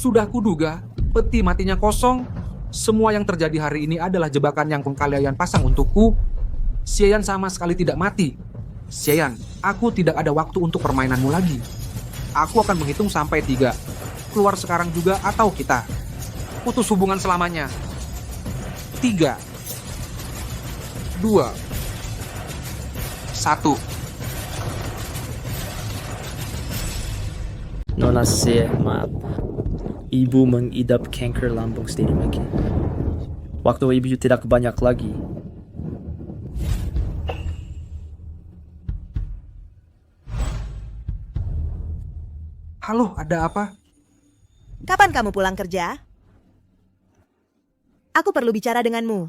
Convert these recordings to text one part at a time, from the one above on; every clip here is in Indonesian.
Sudah kuduga, peti matinya kosong. Semua yang terjadi hari ini adalah jebakan yang Kung Kalian pasang untukku. Xie Yan sama sekali tidak mati. Xie Yan, aku tidak ada waktu untuk permainanmu lagi. Aku akan menghitung sampai 3. Keluar sekarang juga atau kita putus hubungan selamanya. 3, 2, 1. Nona Xie, maaf. Ibu mengidap kanker lambung stadium lagi. Waktu ibu tidak banyak lagi. Halo, ada apa? Kapan kamu pulang kerja? Aku perlu bicara denganmu.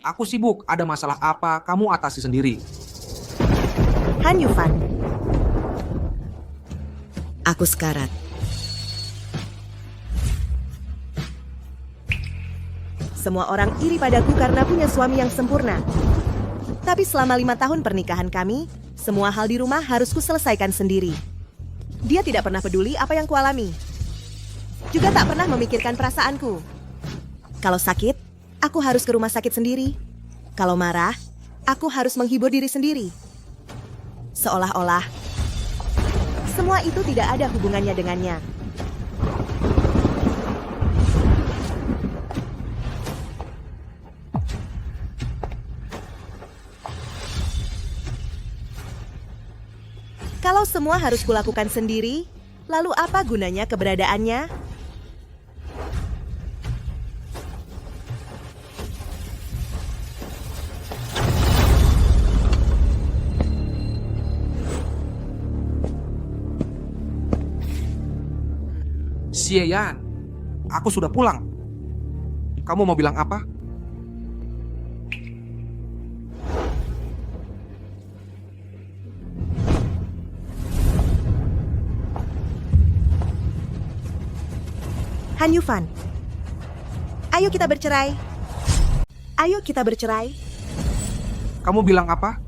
Aku sibuk, ada masalah apa? Kamu atasi sendiri. Han Yufan. Aku sekarat. Semua orang iri padaku karena punya suami yang sempurna. Tapi selama 5 tahun pernikahan kami, semua hal di rumah harus kuselesaikan sendiri. Dia tidak pernah peduli apa yang kualami. Juga tak pernah memikirkan perasaanku. Kalau sakit, aku harus ke rumah sakit sendiri. Kalau marah, aku harus menghibur diri sendiri. Seolah-olah semua itu tidak ada hubungannya dengannya. Kalau semua harus kulakukan sendiri, lalu apa gunanya keberadaannya? Xie Yan, aku sudah pulang. Kamu mau bilang apa? Han Yufan, ayo kita bercerai. Ayo kita bercerai. Kamu bilang apa?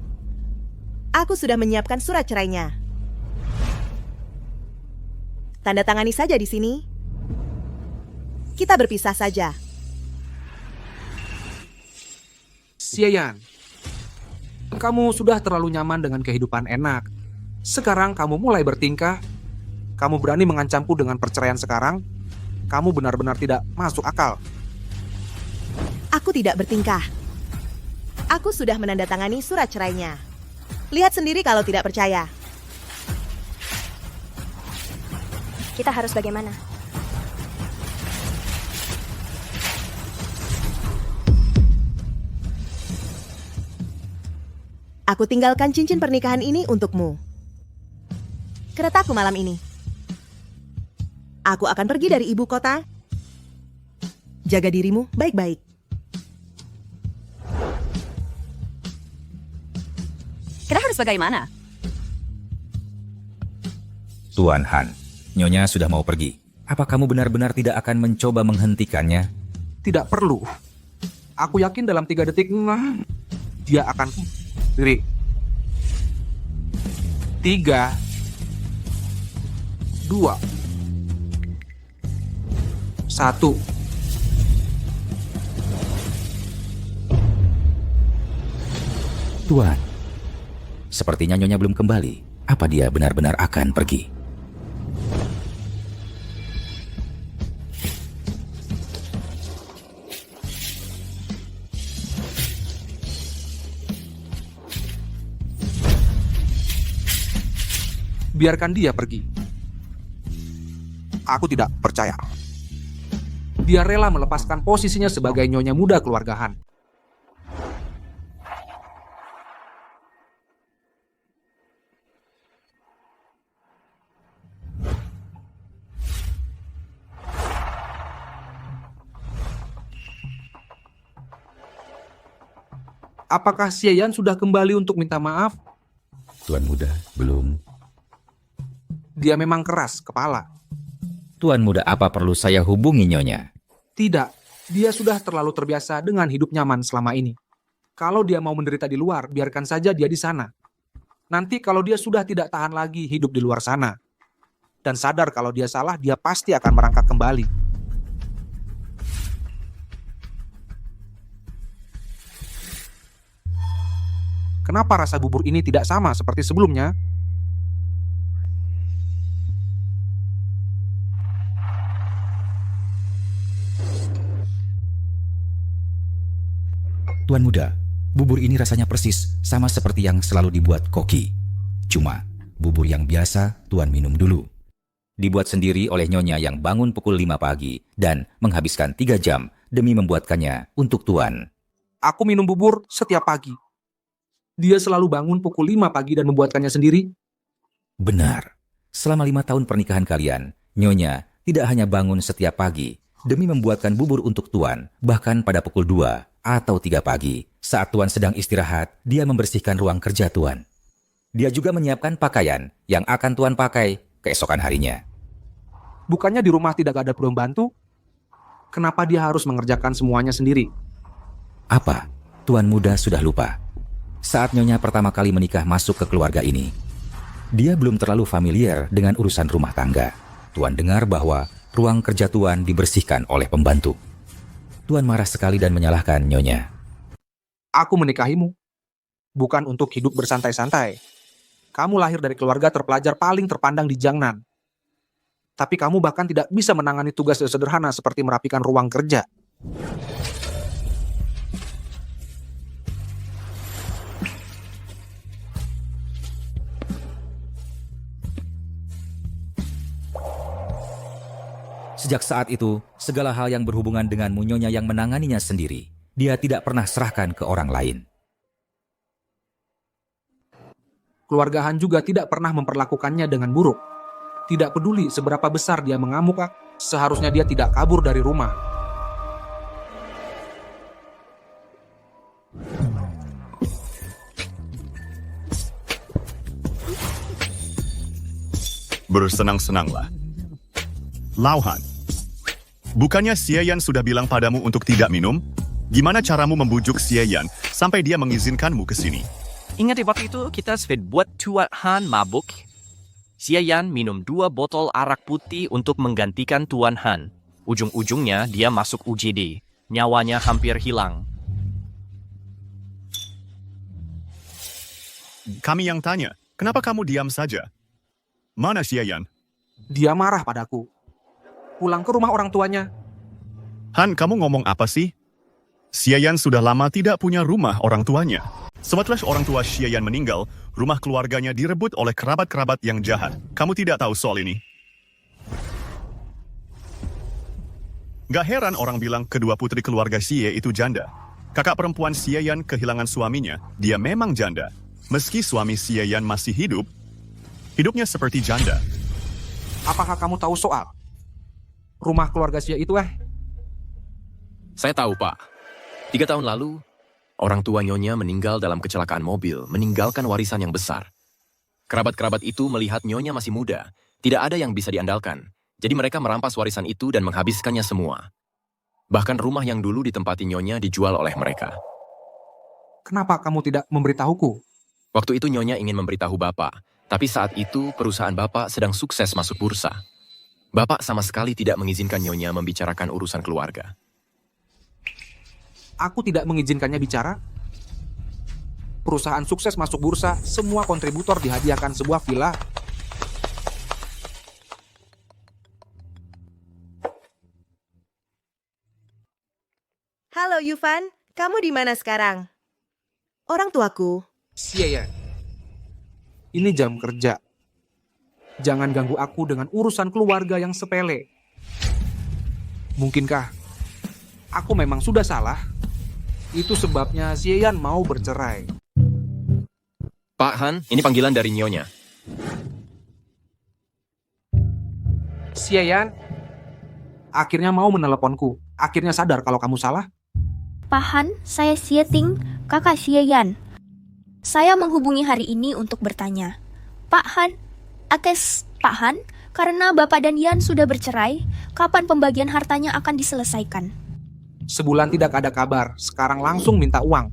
Aku sudah menyiapkan surat cerainya. Tanda tangani saja di sini. Kita berpisah saja. Xie Yan, kamu sudah terlalu nyaman dengan kehidupan enak. Sekarang kamu mulai bertingkah. Kamu berani mengancamku dengan perceraian sekarang? Kamu benar-benar tidak masuk akal. Aku tidak bertingkah. Aku sudah menandatangani surat cerainya. Lihat sendiri kalau tidak percaya. Kita harus bagaimana? Aku tinggalkan cincin pernikahan ini untukmu. Keretaku malam ini. Aku akan pergi dari ibu kota. Jaga dirimu baik-baik. Kita harus bagaimana? Tuan Han, Nyonya sudah mau pergi. Apa kamu benar-benar tidak akan mencoba menghentikannya? Tidak perlu. Aku yakin dalam 3 detik, dia akan diri. 3, 2, 1. Tuan, sepertinya Nyonya belum kembali. Apa dia benar-benar akan pergi? Biarkan dia pergi. Aku tidak percaya. Dia rela melepaskan posisinya sebagai nyonya muda keluarga Han. Apakah Xie Yan sudah kembali untuk minta maaf? Tuan muda, belum. Dia memang keras kepala. Tuan muda, apa perlu saya hubungi Nyonya? Tidak, dia sudah terlalu terbiasa dengan hidup nyaman selama ini. Kalau dia mau menderita di luar, biarkan saja dia di sana. Nanti kalau dia sudah tidak tahan lagi hidup di luar sana. dan sadar kalau dia salah, dia pasti akan merangkak kembali. Kenapa rasa bubur ini tidak sama seperti sebelumnya? Tuan muda, bubur ini rasanya persis sama seperti yang selalu dibuat Koki. Cuma, bubur yang biasa Tuan minum dulu. Dibuat sendiri oleh Nyonya yang bangun pukul 5 pagi dan menghabiskan 3 jam demi membuatkannya untuk Tuan. Aku minum bubur setiap pagi. Dia selalu bangun pukul 5 pagi dan membuatkannya sendiri. Benar. Selama 5 tahun pernikahan kalian, Nyonya tidak hanya bangun setiap pagi demi membuatkan bubur untuk Tuan, bahkan pada pukul 2 atau 3 pagi, saat Tuan sedang istirahat, dia membersihkan ruang kerja Tuan. Dia juga menyiapkan pakaian yang akan Tuan pakai keesokan harinya. Bukannya di rumah tidak ada pembantu? Kenapa dia harus mengerjakan semuanya sendiri? Apa? Tuan muda sudah lupa. Saat Nyonya pertama kali menikah masuk ke keluarga ini, dia belum terlalu familiar dengan urusan rumah tangga. Tuan dengar bahwa ruang kerja Tuan dibersihkan oleh pembantu. Tuan marah sekali dan menyalahkan Nyonya. Aku menikahimu, bukan untuk hidup bersantai-santai. Kamu lahir dari keluarga terpelajar paling terpandang di Jiangnan. Tapi kamu bahkan tidak bisa menangani tugas sederhana seperti merapikan ruang kerja. Sejak saat itu, segala hal yang berhubungan dengan Nyonya yang menanganinya sendiri, dia tidak pernah serahkan ke orang lain. Keluarga Han juga tidak pernah memperlakukannya dengan buruk. Tidak peduli seberapa besar dia mengamuk, seharusnya dia tidak kabur dari rumah. Bersenang-senanglah. Lauhan, bukannya Xie Yan sudah bilang padamu untuk tidak minum? Gimana caramu membujuk Xie Yan sampai dia mengizinkanmu ke sini? Ingat di waktu itu kita sudah buat Tuan Han mabuk. Xie Yan minum 2 botol arak putih untuk menggantikan Tuan Han. Ujung-ujungnya dia masuk UGD. Nyawanya hampir hilang. Kami yang tanya, kenapa kamu diam saja? Mana Xie Yan? Dia marah padaku. Pulang ke rumah orang tuanya. Han, kamu ngomong apa sih? Xie Yan sudah lama tidak punya rumah orang tuanya. Setelah orang tua Xie Yan meninggal, rumah keluarganya direbut oleh kerabat-kerabat yang jahat. Kamu tidak tahu soal ini? Gak heran orang bilang kedua putri keluarga Xie itu janda. Kakak perempuan Xie Yan kehilangan suaminya, dia memang janda. Meski suami Xie Yan masih hidup, hidupnya seperti janda. Apakah kamu tahu soal rumah keluarga Xie itu? Saya tahu, Pak. 3 tahun lalu, orang tua Nyonya meninggal dalam kecelakaan mobil, meninggalkan warisan yang besar. Kerabat-kerabat itu melihat Nyonya masih muda, tidak ada yang bisa diandalkan. Jadi mereka merampas warisan itu dan menghabiskannya semua. Bahkan rumah yang dulu ditempati Nyonya dijual oleh mereka. Kenapa kamu tidak memberitahuku? Waktu itu Nyonya ingin memberitahu Bapak, tapi saat itu perusahaan Bapak sedang sukses masuk bursa. Bapak sama sekali tidak mengizinkan Nyonya membicarakan urusan keluarga. Aku tidak mengizinkannya bicara. Perusahaan sukses masuk bursa, semua kontributor dihadiahkan sebuah villa. Halo Yufan, kamu di mana sekarang? Orang tuaku. Xie Yan, ini jam kerja. Jangan ganggu aku dengan urusan keluarga yang sepele. Mungkinkah aku memang sudah salah? Itu sebabnya Xie Yan mau bercerai. Pak Han, ini panggilan dari Nyonya. Xie Yan, akhirnya mau meneleponku. Akhirnya sadar kalau kamu salah. Pak Han, saya Xie Ting, kakak Xie Yan. Saya menghubungi hari ini untuk bertanya. Pak Han, Pak Han, karena Bapak dan Yan sudah bercerai, kapan pembagian hartanya akan diselesaikan? Sebulan tidak ada kabar, sekarang langsung minta uang.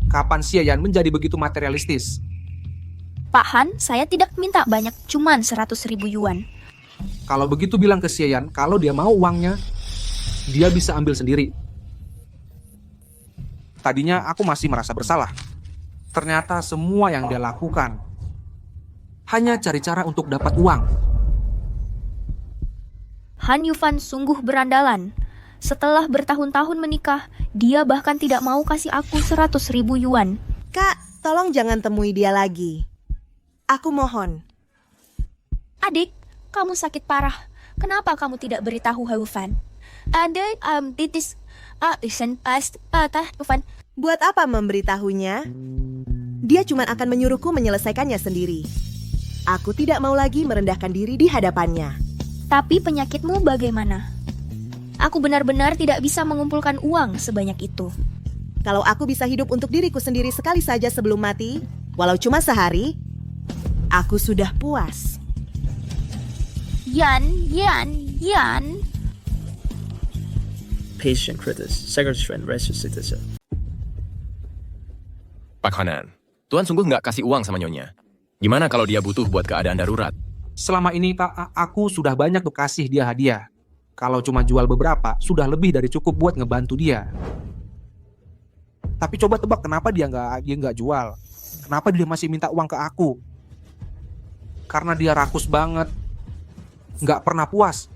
Kapan Xie Yan menjadi begitu materialistis? Pak Han, saya tidak minta banyak, cuman 100.000 yuan. Kalau begitu bilang ke Xie Yan, kalau dia mau uangnya, dia bisa ambil sendiri. Tadinya aku masih merasa bersalah. Ternyata semua yang dia lakukan hanya cari cara untuk dapat uang. Han Yufan sungguh berandalan. Setelah bertahun-tahun menikah, dia bahkan tidak mau kasih aku 100.000 yuan. Kak, tolong jangan temui dia lagi. Aku mohon. Adik, kamu sakit parah. Kenapa kamu tidak beritahu Yufan? Ada titis isen past Yufan. Buat apa memberitahunya? Dia cuma akan menyuruhku menyelesaikannya sendiri. Aku tidak mau lagi merendahkan diri di hadapannya. Tapi penyakitmu bagaimana? Aku benar-benar tidak bisa mengumpulkan uang sebanyak itu. Kalau aku bisa hidup untuk diriku sendiri sekali saja sebelum mati, walau cuma sehari, aku sudah puas. Yan. Patient Critis, Secretary and Registered Citizen. Pak Hanan, Tuan sungguh nggak kasih uang sama Nyonya. Gimana kalau dia butuh buat keadaan darurat? Selama ini Pak, aku sudah banyak tuh kasih dia hadiah. Kalau cuma jual beberapa, sudah lebih dari cukup buat ngebantu dia. Tapi coba tebak kenapa dia nggak jual? Kenapa dia masih minta uang ke aku? Karena dia rakus banget, nggak pernah puas.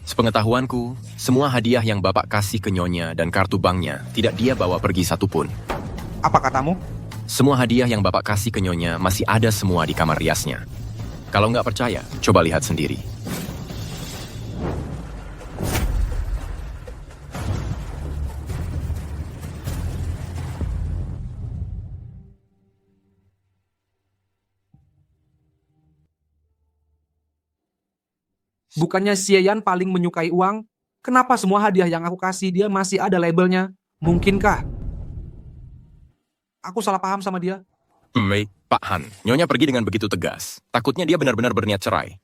Sepengetahuanku, semua hadiah yang Bapak kasih ke Nyonya dan kartu banknya tidak dia bawa pergi satupun. Apa katamu? Semua hadiah yang Bapak kasih ke Nyonya masih ada semua di kamar riasnya. Kalau nggak percaya, coba lihat sendiri. Bukannya Xie Yan paling menyukai uang? Kenapa semua hadiah yang aku kasih dia masih ada labelnya? Mungkinkah aku salah paham sama dia? Baik, Pak Han. Nyonya pergi dengan begitu tegas. Takutnya dia benar-benar berniat cerai.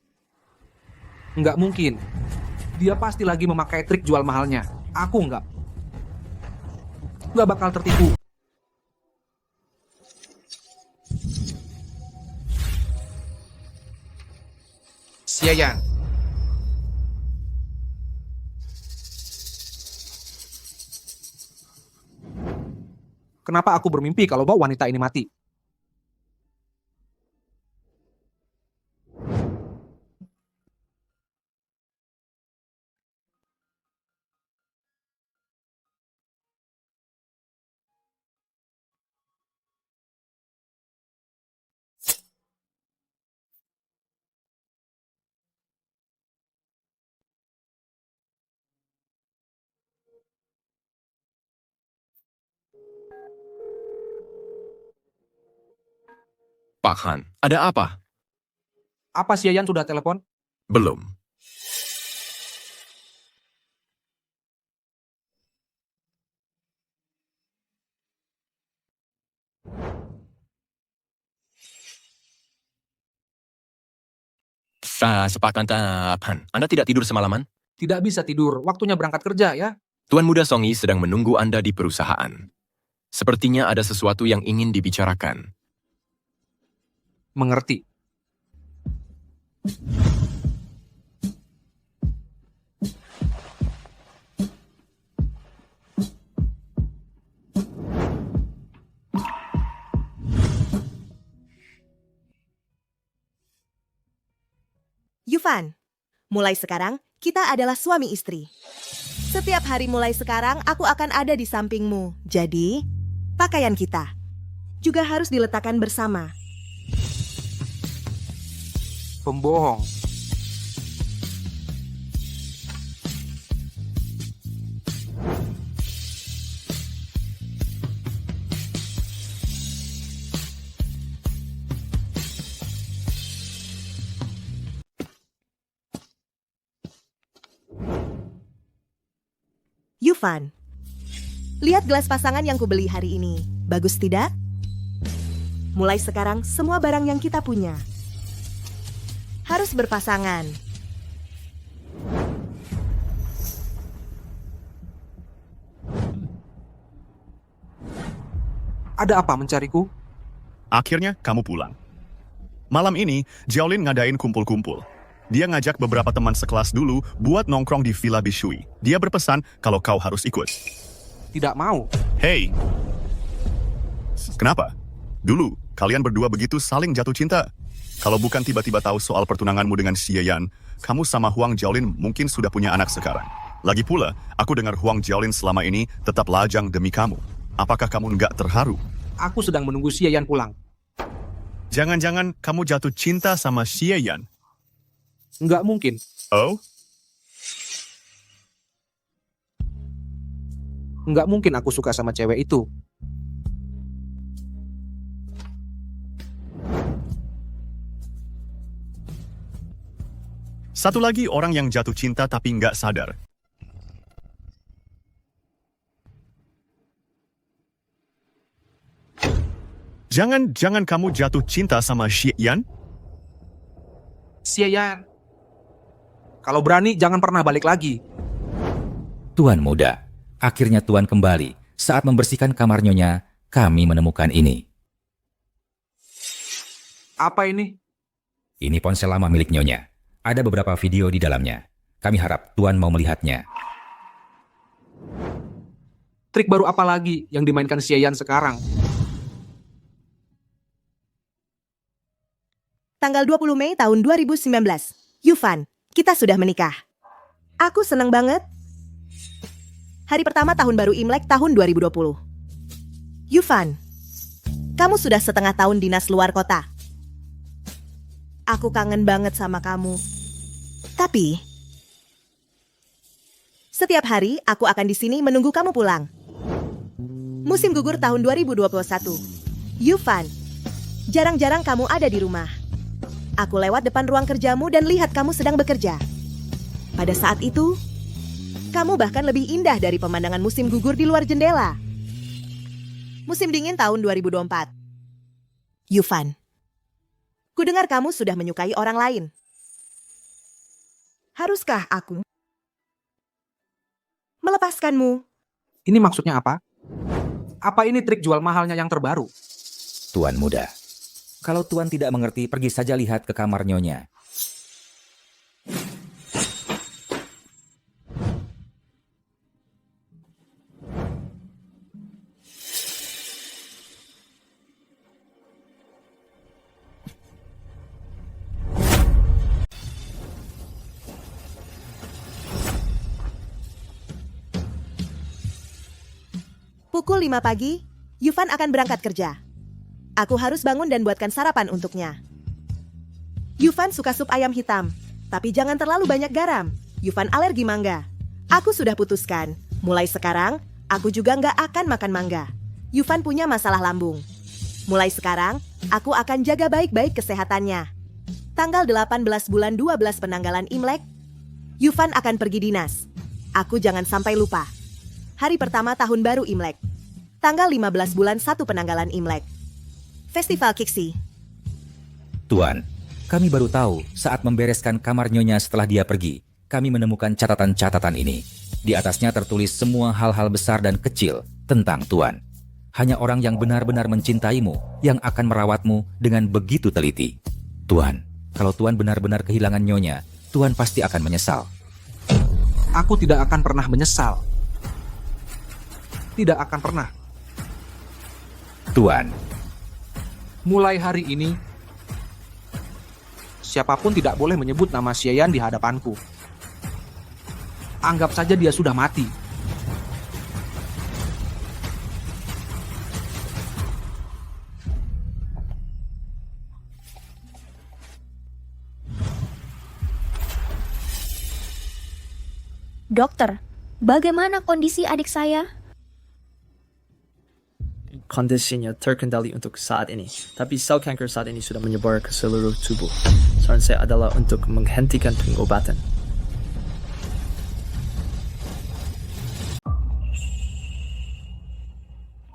Nggak mungkin. Dia pasti lagi memakai trik jual mahalnya. Aku nggak bakal tertipu. Xie Yan. Kenapa aku bermimpi kalau bahwa wanita ini mati? Pak Han, ada apa? Apa Xie Yan sudah telepon? Belum. Sepakat, Han. Anda tidak tidur semalaman? Tidak bisa tidur, waktunya berangkat kerja ya. Tuan Muda Songi sedang menunggu Anda di perusahaan. Sepertinya ada sesuatu yang ingin dibicarakan. Mengerti. Yufan, mulai sekarang kita adalah suami istri. Setiap hari mulai sekarang aku akan ada di sampingmu. Jadi, pakaian kita juga harus diletakkan bersama. Pembohong. Yufan, lihat gelas pasangan yang kubeli hari ini. Bagus tidak? Mulai sekarang semua barang yang kita punya harus berpasangan. Ada apa mencariku? Akhirnya kamu pulang. Malam ini, Jiaolin ngadain kumpul-kumpul. Dia ngajak beberapa teman sekelas dulu buat nongkrong di Villa Bishui. Dia berpesan kalau kau harus ikut. Tidak mau. Hey, kenapa? Dulu, kalian berdua begitu saling jatuh cinta. Kalau bukan tiba-tiba tahu soal pertunanganmu dengan Xie Yan, kamu sama Huang Jiaolin mungkin sudah punya anak sekarang. Lagi pula, aku dengar Huang Jiaolin selama ini tetap lajang demi kamu. Apakah kamu nggak terharu? Aku sedang menunggu Xie Yan pulang. Jangan-jangan kamu jatuh cinta sama Xie Yan? Nggak mungkin. Oh? Nggak mungkin aku suka sama cewek itu. Satu lagi orang yang jatuh cinta tapi nggak sadar. Jangan kamu jatuh cinta sama Xie Yan? Xie Yan. Kalau berani, jangan pernah balik lagi. Tuan muda, akhirnya Tuan kembali. Saat membersihkan kamar Nyonya, kami menemukan ini. Apa ini? Ini ponsel lama milik Nyonya. Ada beberapa video di dalamnya. Kami harap Tuan mau melihatnya. Trik baru apa lagi yang dimainkan Xie Yan sekarang? Tanggal 20 Mei tahun 2019. Yufan, kita sudah menikah. Aku senang banget. Hari pertama tahun baru Imlek tahun 2020. Yufan, kamu sudah setengah tahun dinas luar kota. Aku kangen banget sama kamu. Tapi, setiap hari aku akan di sini menunggu kamu pulang. Musim gugur tahun 2021. Yufan, jarang-jarang kamu ada di rumah. Aku lewat depan ruang kerjamu dan lihat kamu sedang bekerja. Pada saat itu, kamu bahkan lebih indah dari pemandangan musim gugur di luar jendela. Musim dingin tahun 2024. Yufan, kudengar kamu sudah menyukai orang lain. Haruskah aku melepaskanmu? Ini maksudnya apa? Apa ini trik jual mahalnya yang terbaru? Tuan muda, kalau Tuan tidak mengerti, pergi saja lihat ke kamar Nyonya. Pukul 5 pagi, Yufan akan berangkat kerja. Aku harus bangun dan buatkan sarapan untuknya. Yufan suka sup ayam hitam, tapi jangan terlalu banyak garam. Yufan alergi mangga. Aku sudah putuskan, mulai sekarang, aku juga nggak akan makan mangga. Yufan punya masalah lambung. Mulai sekarang, aku akan jaga baik-baik kesehatannya. Tanggal 18 bulan 12 penanggalan Imlek, Yufan akan pergi dinas. Aku jangan sampai lupa. Hari pertama tahun baru Imlek. Tanggal 15 bulan 1 penanggalan Imlek. Festival Kiksi. Tuan, kami baru tahu saat membereskan kamar Nyonya setelah dia pergi, kami menemukan catatan-catatan ini. Di atasnya tertulis semua hal-hal besar dan kecil tentang Tuan. Hanya orang yang benar-benar mencintaimu yang akan merawatmu dengan begitu teliti. Tuan, kalau Tuan benar-benar kehilangan Nyonya, Tuan pasti akan menyesal. Aku tidak akan pernah menyesal. Tidak akan pernah. Tuan, Mulai hari ini, siapapun tidak boleh menyebut nama Xie Yan di hadapanku. Anggap saja dia sudah mati. Dokter, bagaimana kondisi adik saya? Kondisinya terkendali untuk saat ini, tapi sel kanker saat ini sudah menyebar ke seluruh tubuh. Saran saya adalah untuk menghentikan pengobatan.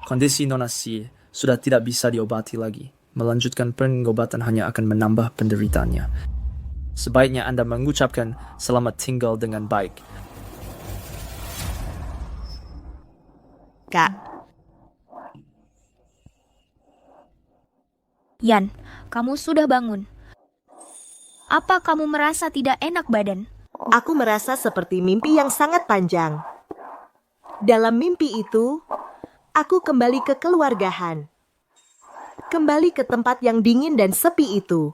Kondisi Nona Xie sudah tidak bisa diobati lagi. Melanjutkan pengobatan hanya akan menambah penderitaannya. Sebaiknya Anda mengucapkan selamat tinggal dengan baik. Kak, Yan, kamu sudah bangun. Apa kamu merasa tidak enak badan? Aku merasa seperti mimpi yang sangat panjang. Dalam mimpi itu, aku kembali ke keluarga Han. Kembali ke tempat yang dingin dan sepi itu.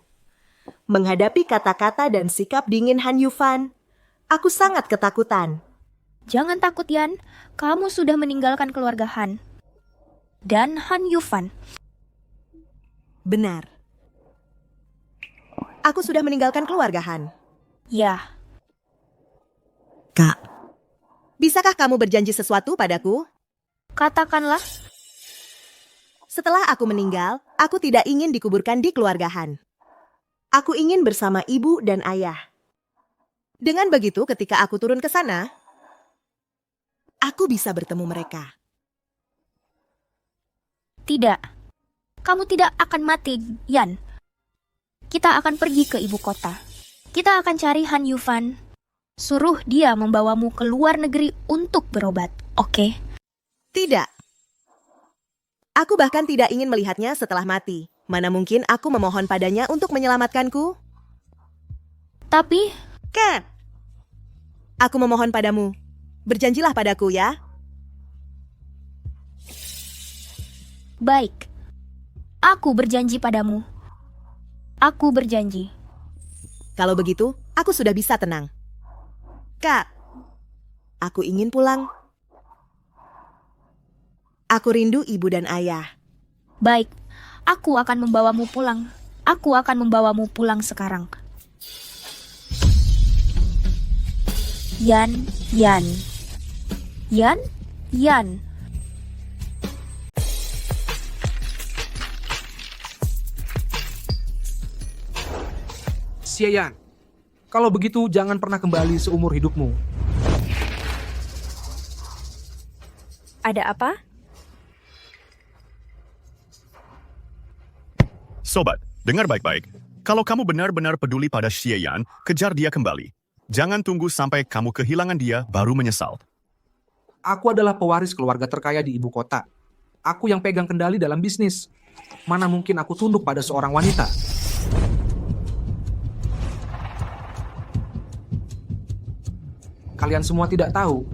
Menghadapi kata-kata dan sikap dingin Han Yufan, aku sangat ketakutan. Jangan takut Yan, kamu sudah meninggalkan keluarga Han. Dan Han Yufan. Benar. Aku sudah meninggalkan keluarga Han. Ya, Kak, bisakah kamu berjanji sesuatu padaku? katakanlah. Setelah aku meninggal, aku tidak ingin dikuburkan di keluarga Han. Aku ingin bersama ibu dan ayah. Dengan begitu, ketika aku turun ke sana, aku bisa bertemu mereka. Tidak. Kamu tidak akan mati, Yan. Kita akan pergi ke ibu kota. Kita akan cari Han Yufan. Suruh dia membawamu ke luar negeri untuk berobat, oke? Tidak. Aku bahkan tidak ingin melihatnya setelah mati. Mana mungkin aku memohon padanya untuk menyelamatkanku? Tapi, Cat, aku memohon padamu. Berjanjilah padaku ya. baik. Aku berjanji padamu. Aku berjanji. Kalau begitu, aku sudah bisa tenang. Kak, aku ingin pulang. Aku rindu ibu dan ayah. Baik, aku akan membawamu pulang. Aku akan membawamu pulang sekarang. Yan, Yan. Yan, Yan. Xie Yan, kalau begitu jangan pernah kembali seumur hidupmu. Ada apa? Sobat, dengar baik-baik. Kalau kamu benar-benar peduli pada Xie Yan, kejar dia kembali. Jangan tunggu sampai kamu kehilangan dia baru menyesal. Aku adalah pewaris keluarga terkaya di ibu kota. Aku yang pegang kendali dalam bisnis. Mana mungkin aku tunduk pada seorang wanita? Kalian semua tidak tahu,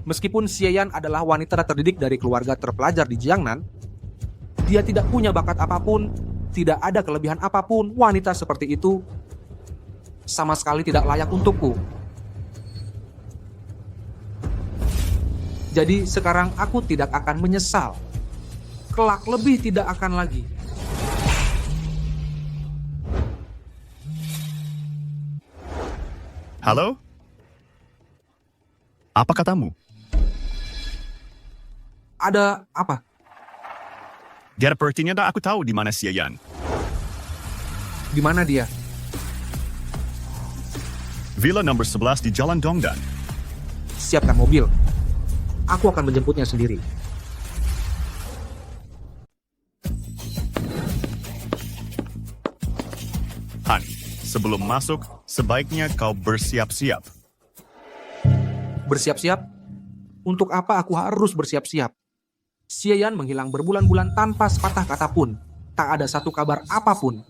meskipun Xie Yan adalah wanita terdidik dari keluarga terpelajar di Jiangnan, dia tidak punya bakat apapun, tidak ada kelebihan apapun. Wanita seperti itu sama sekali tidak layak untukku. Jadi sekarang aku tidak akan menyesal. Kelak lebih tidak akan lagi. Halo? Apa katamu? Ada apa? Sepertinya aku tahu di mana Xie Yan. Di mana dia? Villa nomor 11 di Jalan Dongdan. Siapkan mobil. Aku akan menjemputnya sendiri. Han, sebelum masuk, sebaiknya kau bersiap-siap. Bersiap-siap? Untuk apa aku harus bersiap-siap? Xie Yan menghilang berbulan-bulan tanpa sepatah kata pun. Tak ada satu kabar apapun.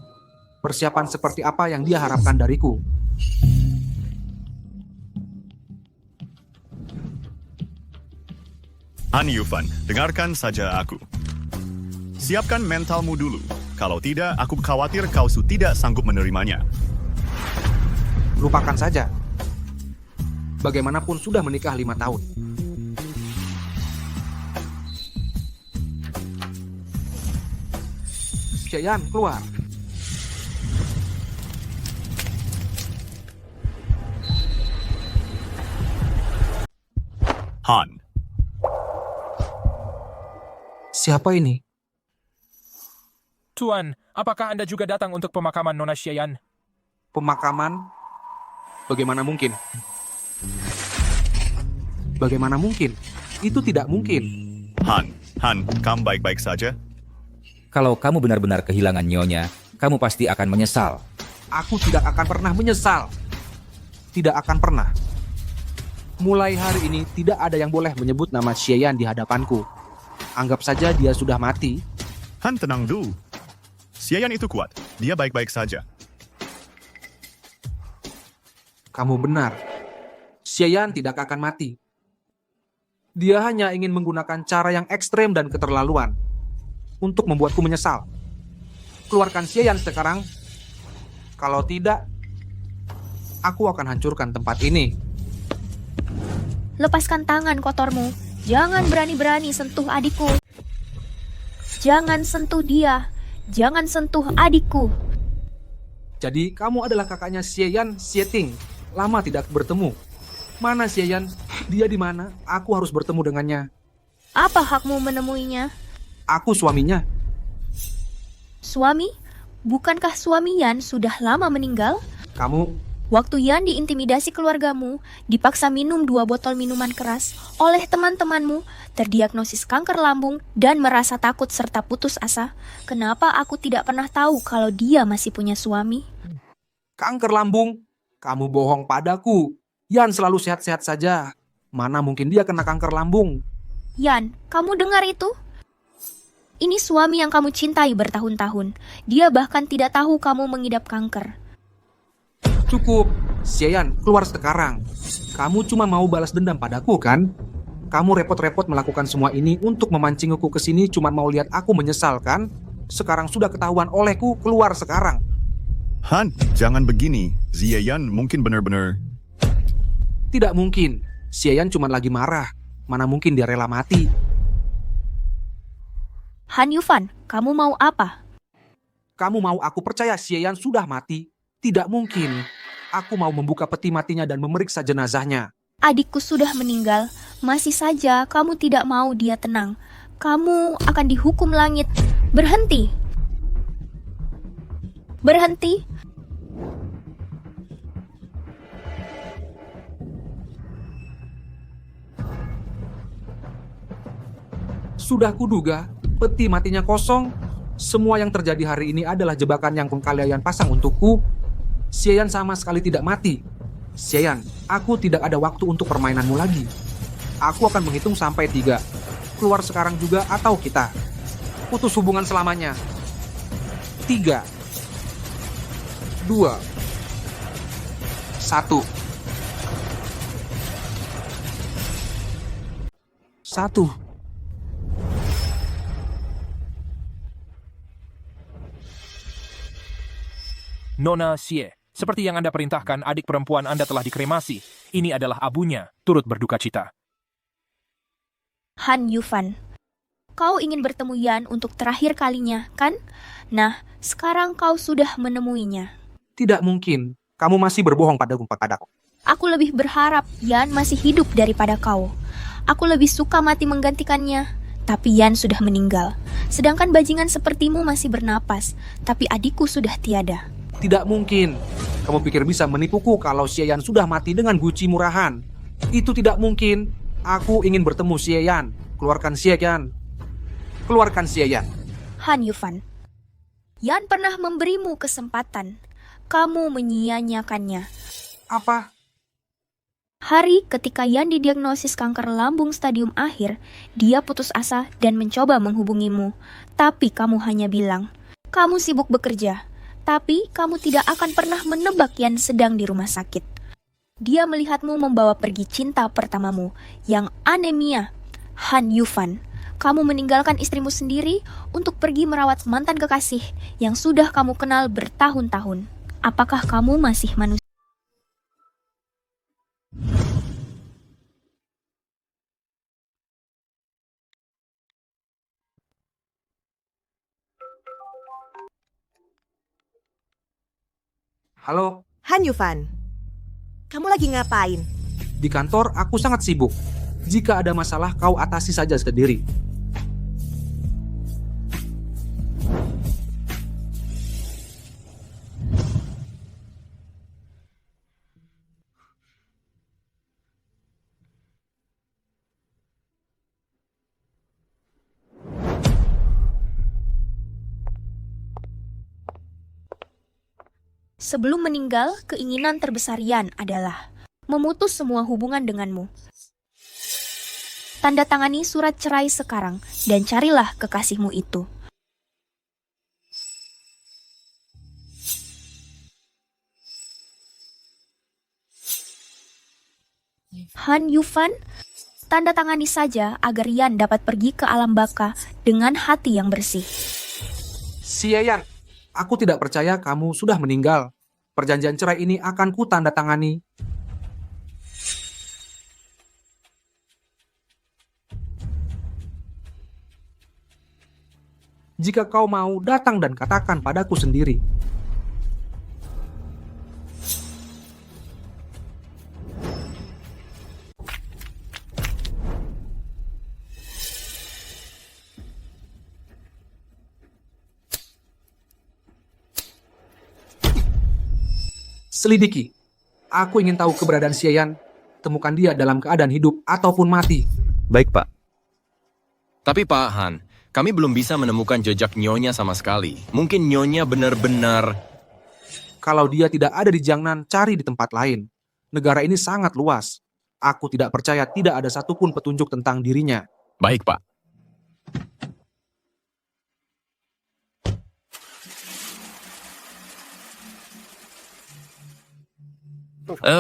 Persiapan seperti apa yang dia harapkan dariku? Han Yufan, dengarkan saja aku. Siapkan mentalmu dulu. Kalau tidak, aku khawatir kau tidak sanggup menerimanya. Lupakan saja. Bagaimanapun sudah menikah 5 tahun. Xie Yan, keluar. Han, Siapa ini? Tuan, apakah Anda juga datang untuk pemakaman Nona Xie Yan? Pemakaman? Bagaimana mungkin? Bagaimana mungkin? Itu tidak mungkin. Han, kamu baik-baik saja? Kalau kamu benar-benar kehilangan Nyonya, kamu pasti akan menyesal. Aku tidak akan pernah menyesal. Tidak akan pernah. Mulai hari ini tidak ada yang boleh menyebut nama Xie Yan di hadapanku. Anggap saja dia sudah mati. Han, tenang dulu. Xie Yan itu kuat. Dia baik-baik saja. Kamu benar. Xie Yan tidak akan mati. Dia hanya ingin menggunakan cara yang ekstrem dan keterlaluan untuk membuatku menyesal. Keluarkan Xie Yan sekarang. Kalau tidak, aku akan hancurkan tempat ini. Lepaskan tangan kotormu. Jangan berani-berani sentuh adikku. Jangan sentuh dia. Jangan sentuh adikku. Jadi kamu adalah kakaknya Xie Yan, Xie Ting. Lama tidak bertemu. Mana Xie Yan? Dia di mana? Aku harus bertemu dengannya. Apa hakmu menemuinya? Aku suaminya. Suami? Bukankah suami Yan sudah lama meninggal? Kamu, Waktu Yan diintimidasi keluargamu, dipaksa minum 2 botol minuman keras oleh teman-temanmu, terdiagnosis kanker lambung, dan merasa takut serta putus asa. Kenapa aku tidak pernah tahu kalau dia masih punya suami? kanker lambung. Kamu bohong padaku. Yan selalu sehat-sehat saja. Mana mungkin dia kena kanker lambung? Yan, kamu dengar itu? Ini suami yang kamu cintai bertahun-tahun. Dia bahkan tidak tahu kamu mengidap kanker. Cukup. Xie Yan, keluar sekarang. Kamu cuma mau balas dendam padaku, kan? Kamu repot-repot melakukan semua ini untuk memancing aku ke sini cuma mau lihat aku menyesal, kan? Sekarang sudah ketahuan olehku, keluar sekarang. Han, jangan begini. Xie Yan mungkin benar-benar... Tidak mungkin. Xie Yan cuma lagi marah. Mana mungkin dia rela mati? Han Yufan, kamu mau apa? Kamu mau aku percaya Xie Yan sudah mati? Tidak mungkin. Aku mau membuka peti matinya dan memeriksa jenazahnya. Adikku sudah meninggal. Masih saja kamu tidak mau dia tenang. Kamu akan dihukum langit. Berhenti. Berhenti. Sudah kuduga, peti matinya kosong. Semua yang terjadi hari ini adalah jebakan yang kalian pasang untukku. Xie Yan sama sekali tidak mati. Xie Yan, aku tidak ada waktu untuk permainanmu lagi. Aku akan menghitung sampai 3. Keluar sekarang juga atau kita putus hubungan selamanya. 3, 2, 1. 1. Nona Xie, seperti yang Anda perintahkan, adik perempuan Anda telah dikremasi. Ini adalah abunya, turut berduka cita. Han Yufan, kau ingin bertemu Yan untuk terakhir kalinya, kan? Nah, sekarang kau sudah menemuinya. Tidak mungkin. Kamu masih berbohong padaku, padaku. Aku lebih berharap Yan masih hidup daripada kau. Aku lebih suka mati menggantikannya. Tapi Yan sudah meninggal. Sedangkan bajingan sepertimu masih bernapas. Tapi adikku sudah tiada. Tidak mungkin. Kamu pikir bisa menipuku kalau Xie Yan sudah mati dengan guci murahan? Itu tidak mungkin. Aku ingin bertemu Xie Yan. Keluarkan Xie Yan. Keluarkan Xie Yan. Han Yufan, Yan pernah memberimu kesempatan. Kamu menyia-nyiakannya. Apa? Hari ketika Yan didiagnosis kanker lambung stadium akhir, dia putus asa dan mencoba menghubungimu. Tapi kamu hanya bilang, kamu sibuk bekerja. Tapi kamu tidak akan pernah menebak Yan sedang di rumah sakit. Dia melihatmu membawa pergi cinta pertamamu yang anemia. Han Yufan, kamu meninggalkan istrimu sendiri untuk pergi merawat mantan kekasih yang sudah kamu kenal bertahun-tahun. Apakah kamu masih manusia? Halo? Han Yufan, kamu lagi ngapain? Di kantor aku sangat sibuk. Jika ada masalah kau atasi saja sendiri. Sebelum meninggal, keinginan terbesar Yan adalah memutus semua hubungan denganmu. Tanda tangani surat cerai sekarang dan carilah kekasihmu itu. Han Yufan, tanda tangani saja agar Yan dapat pergi ke alam baka dengan hati yang bersih. Xie Yan, aku tidak percaya kamu sudah meninggal. Perjanjian cerai ini akan ku tanda tangani. Jika kau mau, datang dan katakan padaku sendiri. Selidiki. Aku ingin tahu keberadaan Xie Yan. Temukan dia dalam keadaan hidup ataupun mati. Baik, Pak. Tapi Pak Han, kami belum bisa menemukan jejak Nyonya sama sekali. Mungkin Nyonya benar-benar... Kalau dia tidak ada di Jiangnan, cari di tempat lain. Negara ini sangat luas. Aku tidak percaya tidak ada satupun petunjuk tentang dirinya. Baik, Pak.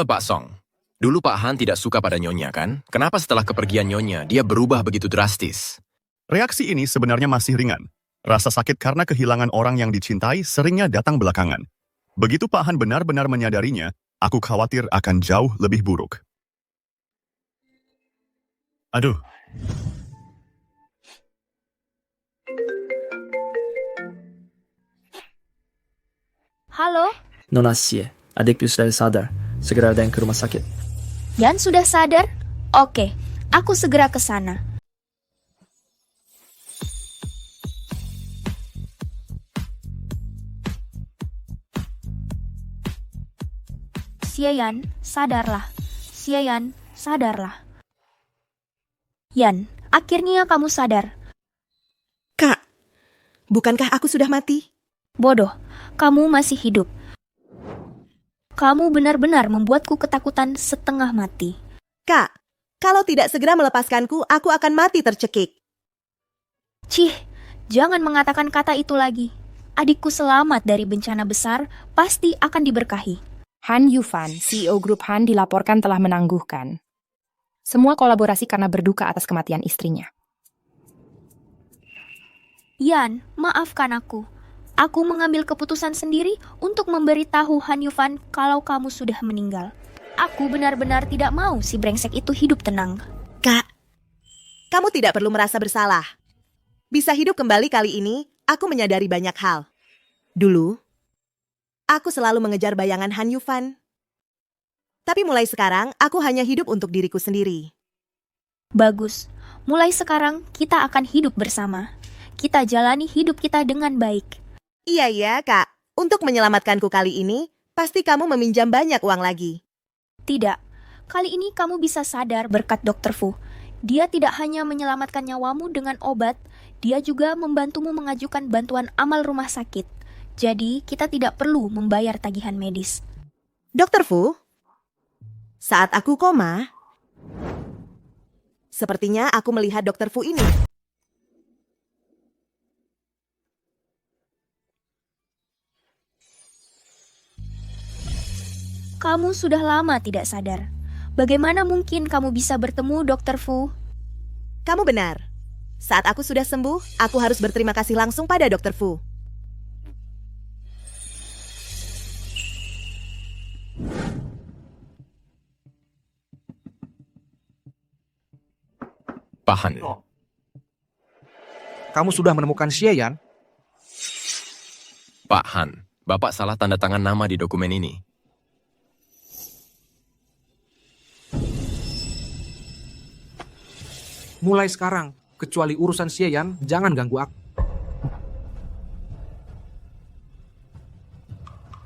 Pak Song. Dulu Pak Han tidak suka pada Nyonya, kan? Kenapa setelah kepergian Nyonya, dia berubah begitu drastis? Reaksi ini sebenarnya masih ringan. Rasa sakit karena kehilangan orang yang dicintai seringnya datang belakangan. Begitu Pak Han benar-benar menyadarinya, aku khawatir akan jauh lebih buruk. Aduh. Halo, Nona Xie, adikku sudah sadar. Segera ada yang ke rumah sakit. Yan sudah sadar? Oke, aku segera ke sana. Xie Yan, sadarlah. Xie Yan, sadarlah. Yan, akhirnya kamu sadar. Kak, bukankah aku sudah mati? Bodoh, kamu masih hidup. Kamu benar-benar membuatku ketakutan setengah mati. Kak, kalau tidak segera melepaskanku, aku akan mati tercekik. Cih, jangan mengatakan kata itu lagi. Adikku selamat dari bencana besar, pasti akan diberkahi. Han Yufan, CEO grup Han, dilaporkan telah menangguhkan. Semua kolaborasi karena berduka atas kematian istrinya. Yan, maafkan aku. Aku mengambil keputusan sendiri untuk memberitahu Han Yufan kalau kamu sudah meninggal. Aku benar-benar tidak mau si brengsek itu hidup tenang. Kak, kamu tidak perlu merasa bersalah. Bisa hidup kembali kali ini, aku menyadari banyak hal. Dulu, aku selalu mengejar bayangan Han Yufan. Tapi mulai sekarang, aku hanya hidup untuk diriku sendiri. Bagus. Mulai sekarang, kita akan hidup bersama. Kita jalani hidup kita dengan baik. Iya, Kak. Untuk menyelamatkanku kali ini, pasti kamu meminjam banyak uang lagi. Tidak. Kali ini kamu bisa sadar berkat Dr. Fu. Dia tidak hanya menyelamatkan nyawamu dengan obat, dia juga membantumu mengajukan bantuan amal rumah sakit. Jadi, kita tidak perlu membayar tagihan medis. Dr. Fu, saat aku koma, sepertinya aku melihat Dr. Fu ini. Kamu sudah lama tidak sadar. Bagaimana mungkin kamu bisa bertemu Dr. Fu? Kamu benar. Saat aku sudah sembuh, aku harus berterima kasih langsung pada Dr. Fu. Pak Han. Kamu sudah menemukan Xie Yan? Pak Han, Bapak salah tanda tangan nama di dokumen ini. Mulai sekarang, kecuali urusan Xie Yan, jangan ganggu aku.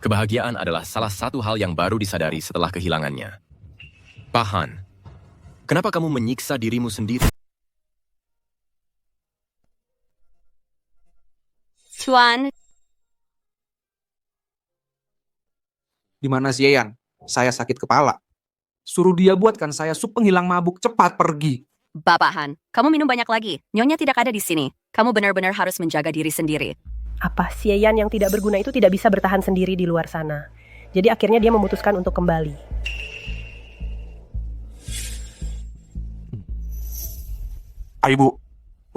Kebahagiaan adalah salah satu hal yang baru disadari setelah kehilangannya. Pak Han, kenapa kamu menyiksa dirimu sendiri? Tuan, Di mana Xie Yan? Saya sakit kepala. Suruh dia buatkan saya sup penghilang mabuk, cepat pergi. Bapak Han, kamu minum banyak lagi. Nyonya tidak ada di sini. Kamu benar-benar harus menjaga diri sendiri. Apa Xie Yan yang tidak berguna itu tidak bisa bertahan sendiri di luar sana. Jadi akhirnya dia memutuskan untuk kembali. Ibu,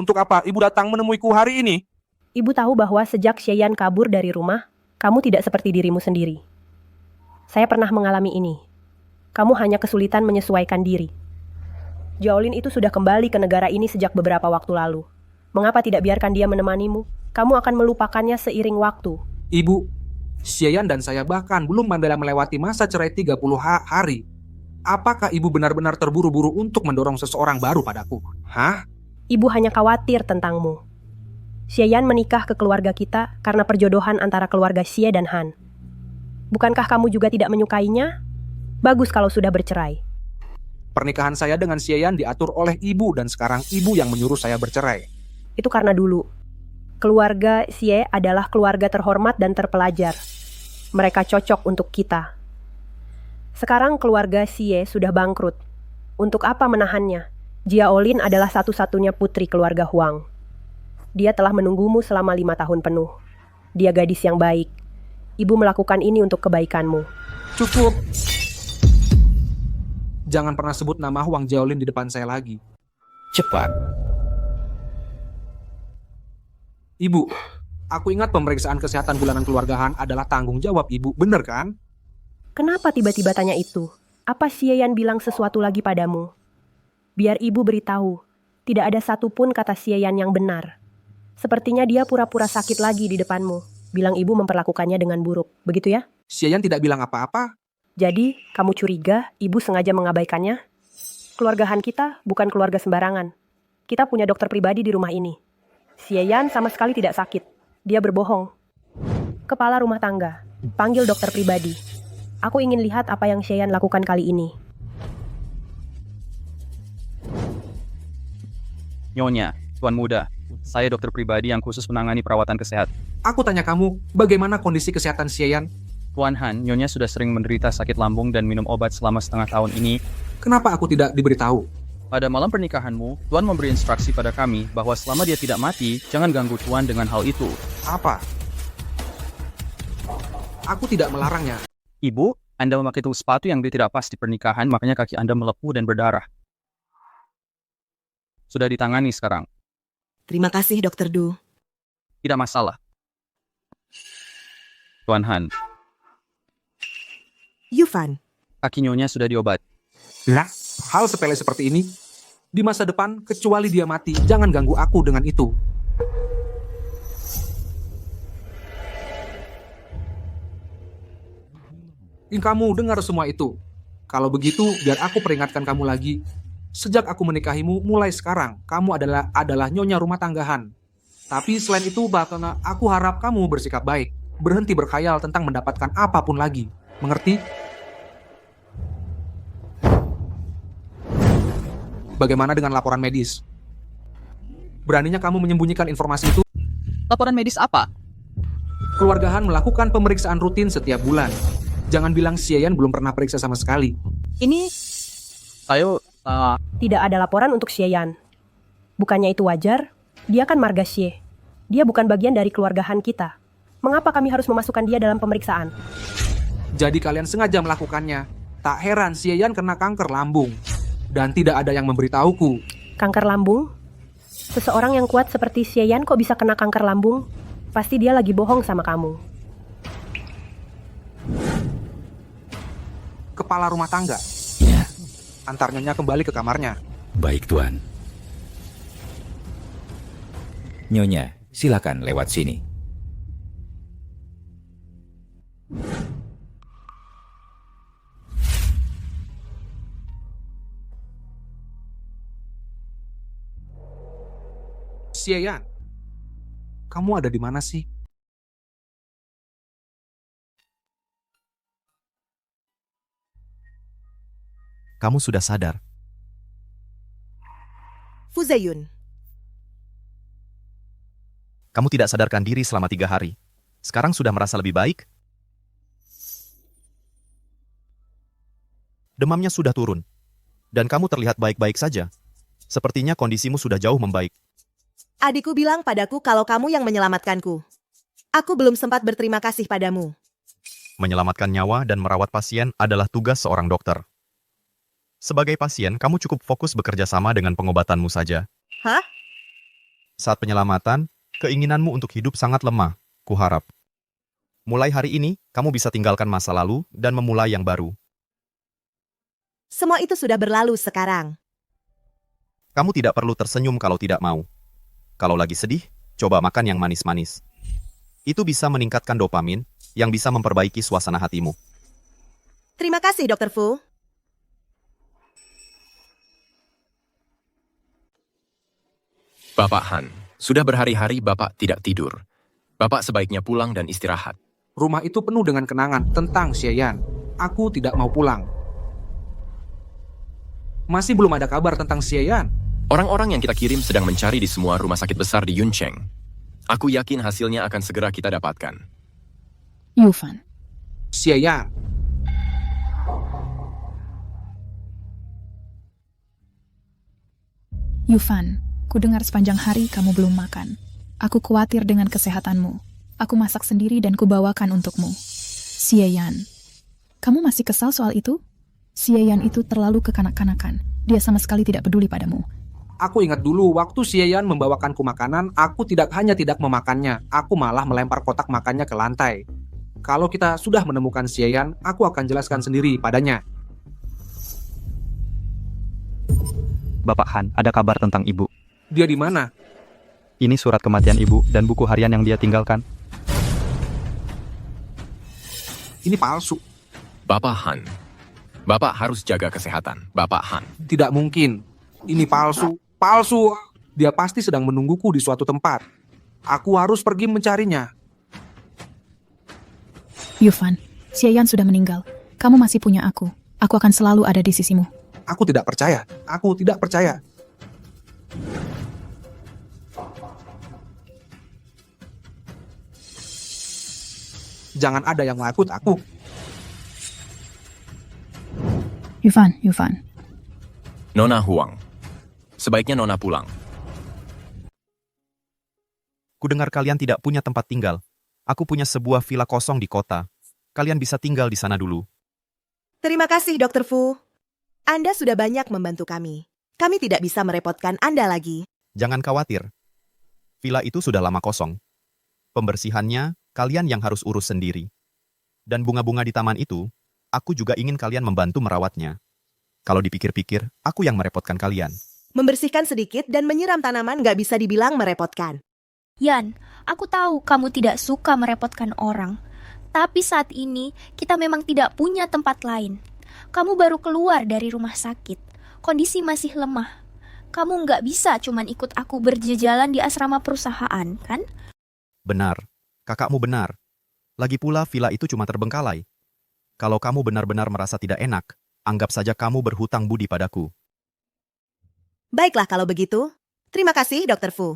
untuk apa ibu datang menemuiku hari ini? Ibu tahu bahwa sejak Xieyan kabur dari rumah, kamu tidak seperti dirimu sendiri. Saya pernah mengalami ini. Kamu hanya kesulitan menyesuaikan diri. Jiaolin itu sudah kembali ke negara ini sejak beberapa waktu lalu. Mengapa tidak biarkan dia menemanimu? Kamu akan melupakannya seiring waktu. Ibu, Xieyan dan saya bahkan belum melewati masa cerai 30 hari. Apakah ibu benar-benar terburu-buru untuk mendorong seseorang baru padaku? Hah? Ibu hanya khawatir tentangmu. Xieyan menikah ke keluarga kita karena perjodohan antara keluarga Xie dan Han. Bukankah kamu juga tidak menyukainya? Bagus kalau sudah bercerai. Pernikahan saya dengan Xieyan diatur oleh ibu dan sekarang ibu yang menyuruh saya bercerai. Itu karena dulu keluarga Xie adalah keluarga terhormat dan terpelajar. Mereka cocok untuk kita. Sekarang keluarga Xie sudah bangkrut. Untuk apa menahannya? Jiaolin adalah satu-satunya putri keluarga Huang. Dia telah menunggumu selama 5 tahun penuh. Dia gadis yang baik. Ibu melakukan ini untuk kebaikanmu. Cukup. Jangan pernah sebut nama Huang Jiaolin di depan saya lagi. Cepat. Ibu, aku ingat pemeriksaan kesehatan bulanan keluarga Han adalah tanggung jawab ibu, bener kan? Kenapa tiba-tiba tanya itu? Apa Xieyan bilang sesuatu lagi padamu? Biar ibu beritahu. Tidak ada satupun kata Xieyan yang benar. Sepertinya dia pura-pura sakit lagi di depanmu. Bilang ibu memperlakukannya dengan buruk. Begitu ya? Xieyan tidak bilang apa-apa. Jadi, kamu curiga ibu sengaja mengabaikannya? Keluarga Han kita bukan keluarga sembarangan. Kita punya dokter pribadi di rumah ini. Xieyan sama sekali tidak sakit. Dia berbohong. Kepala rumah tangga, panggil dokter pribadi. Aku ingin lihat apa yang Xieyan lakukan kali ini. Nyonya, Tuan Muda, saya dokter pribadi yang khusus menangani perawatan kesehatan. Aku tanya kamu, bagaimana kondisi kesehatan Xieyan? Tuan Han, Nyonya sudah sering menderita sakit lambung dan minum obat selama setengah tahun ini. Kenapa aku tidak diberitahu? Pada malam pernikahanmu, Tuan memberi instruksi pada kami bahwa selama dia tidak mati, jangan ganggu Tuan dengan hal itu. Apa? Aku tidak melarangnya. Ibu, Anda memakai sepatu yang tidak pas di pernikahan, makanya kaki Anda melepuh dan berdarah. Sudah ditangani sekarang. Terima kasih, Dr. Du. Tidak masalah. Tuan Han, Yufan, kaki Nyonya sudah diobat. Lah, hal sepele seperti ini? Di masa depan, kecuali dia mati, jangan ganggu aku dengan itu. Kamu dengar semua itu. Kalau begitu, biar aku peringatkan kamu lagi. Sejak aku menikahimu, mulai sekarang, kamu adalah nyonya rumah tanggahan. Tapi selain itu, bahkan aku harap kamu bersikap baik. Berhenti berkhayal tentang mendapatkan apapun lagi. Mengerti? Bagaimana dengan laporan medis? Beraninya kamu menyembunyikan informasi itu? Laporan medis apa? Keluarga Han melakukan pemeriksaan rutin setiap bulan. Jangan bilang Xieyan belum pernah periksa sama sekali. Ini... Ayo... Tidak ada laporan untuk Xieyan. Bukannya itu wajar? Dia kan marga Xie. Dia bukan bagian dari keluarga Han kita. Mengapa kami harus memasukkan dia dalam pemeriksaan? Jadi kalian sengaja melakukannya. Tak heran Xieyan kena kanker lambung. Dan tidak ada yang memberitahuku. Kanker lambung? Seseorang yang kuat seperti Xieyan kok bisa kena kanker lambung? Pasti dia lagi bohong sama kamu. Kepala rumah tangga. Ya. Antar Nyonya kembali ke kamarnya. Baik, Tuan. Nyonya, silakan lewat sini. Xieyan, kamu ada di mana sih? Kamu sudah sadar. Fu Zeyun, Kamu tidak sadarkan diri selama 3 hari. Sekarang sudah merasa lebih baik? Demamnya sudah turun. Dan kamu terlihat baik-baik saja. Sepertinya kondisimu sudah jauh membaik. adikku bilang padaku kalau kamu yang menyelamatkanku. Aku belum sempat berterima kasih padamu. Menyelamatkan nyawa dan merawat pasien adalah tugas seorang dokter. Sebagai pasien, kamu cukup fokus bekerja sama dengan pengobatanmu saja. Hah? Saat penyelamatan, keinginanmu untuk hidup sangat lemah, kuharap. Mulai hari ini, kamu bisa tinggalkan masa lalu dan memulai yang baru. Semua itu sudah berlalu sekarang. Kamu tidak perlu tersenyum kalau tidak mau. Kalau lagi sedih, coba makan yang manis-manis. Itu bisa meningkatkan dopamin yang bisa memperbaiki suasana hatimu. Terima kasih, Dr. Fu. Bapak Han, sudah berhari-hari Bapak tidak tidur. Bapak sebaiknya pulang dan istirahat. Rumah itu penuh dengan kenangan tentang Xie-Yan. Aku tidak mau pulang. Masih belum ada kabar tentang Xie-Yan. Orang-orang yang kita kirim sedang mencari di semua rumah sakit besar di Yuncheng. Aku yakin hasilnya akan segera kita dapatkan. Yufan. Xie-Yan. Yufan, ku dengar sepanjang hari kamu belum makan. Aku khawatir dengan kesehatanmu. Aku masak sendiri dan kubawakan untukmu. Xie-Yan. Kamu masih kesal soal itu? Xie-Yan itu terlalu kekanak-kanakan. Dia sama sekali tidak peduli padamu. Aku ingat dulu waktu Xie-Yan membawakanku makanan, aku tidak hanya tidak memakannya, aku malah melempar kotak makannya ke lantai. Kalau kita sudah menemukan Xie-Yan, aku akan jelaskan sendiri padanya. Bapak Han, ada kabar tentang ibu. Dia di mana? Ini surat kematian ibu dan buku harian yang dia tinggalkan. Ini palsu. Bapak Han, Bapak harus jaga kesehatan, Bapak Han. Tidak mungkin. Ini palsu. Palsu. Dia pasti sedang menungguku di suatu tempat. Aku harus pergi mencarinya. Yufan, Xie-Yan sudah meninggal. Kamu masih punya aku. Aku akan selalu ada di sisimu. Aku tidak percaya. Aku tidak percaya. Jangan ada yang ngakut aku. Yufan. Nona Huang, sebaiknya Nona pulang. Kudengar kalian tidak punya tempat tinggal. Aku punya sebuah villa kosong di kota. Kalian bisa tinggal di sana dulu. Terima kasih, Dr. Fu. Anda sudah banyak membantu kami. Kami tidak bisa merepotkan Anda lagi. Jangan khawatir. Villa itu sudah lama kosong. Pembersihannya, kalian yang harus urus sendiri. Dan bunga-bunga di taman itu, aku juga ingin kalian membantu merawatnya. Kalau dipikir-pikir, aku yang merepotkan kalian. Membersihkan sedikit dan menyiram tanaman nggak bisa dibilang merepotkan. Yan, aku tahu kamu tidak suka merepotkan orang. Tapi saat ini, kita memang tidak punya tempat lain. Kamu baru keluar dari rumah sakit. Kondisi masih lemah. Kamu nggak bisa cuman ikut aku berjejalan di asrama perusahaan, kan? Benar. Kakakmu benar. Lagi pula villa itu cuma terbengkalai. Kalau kamu benar-benar merasa tidak enak, anggap saja kamu berhutang budi padaku. Baiklah kalau begitu. Terima kasih, Dr. Fu.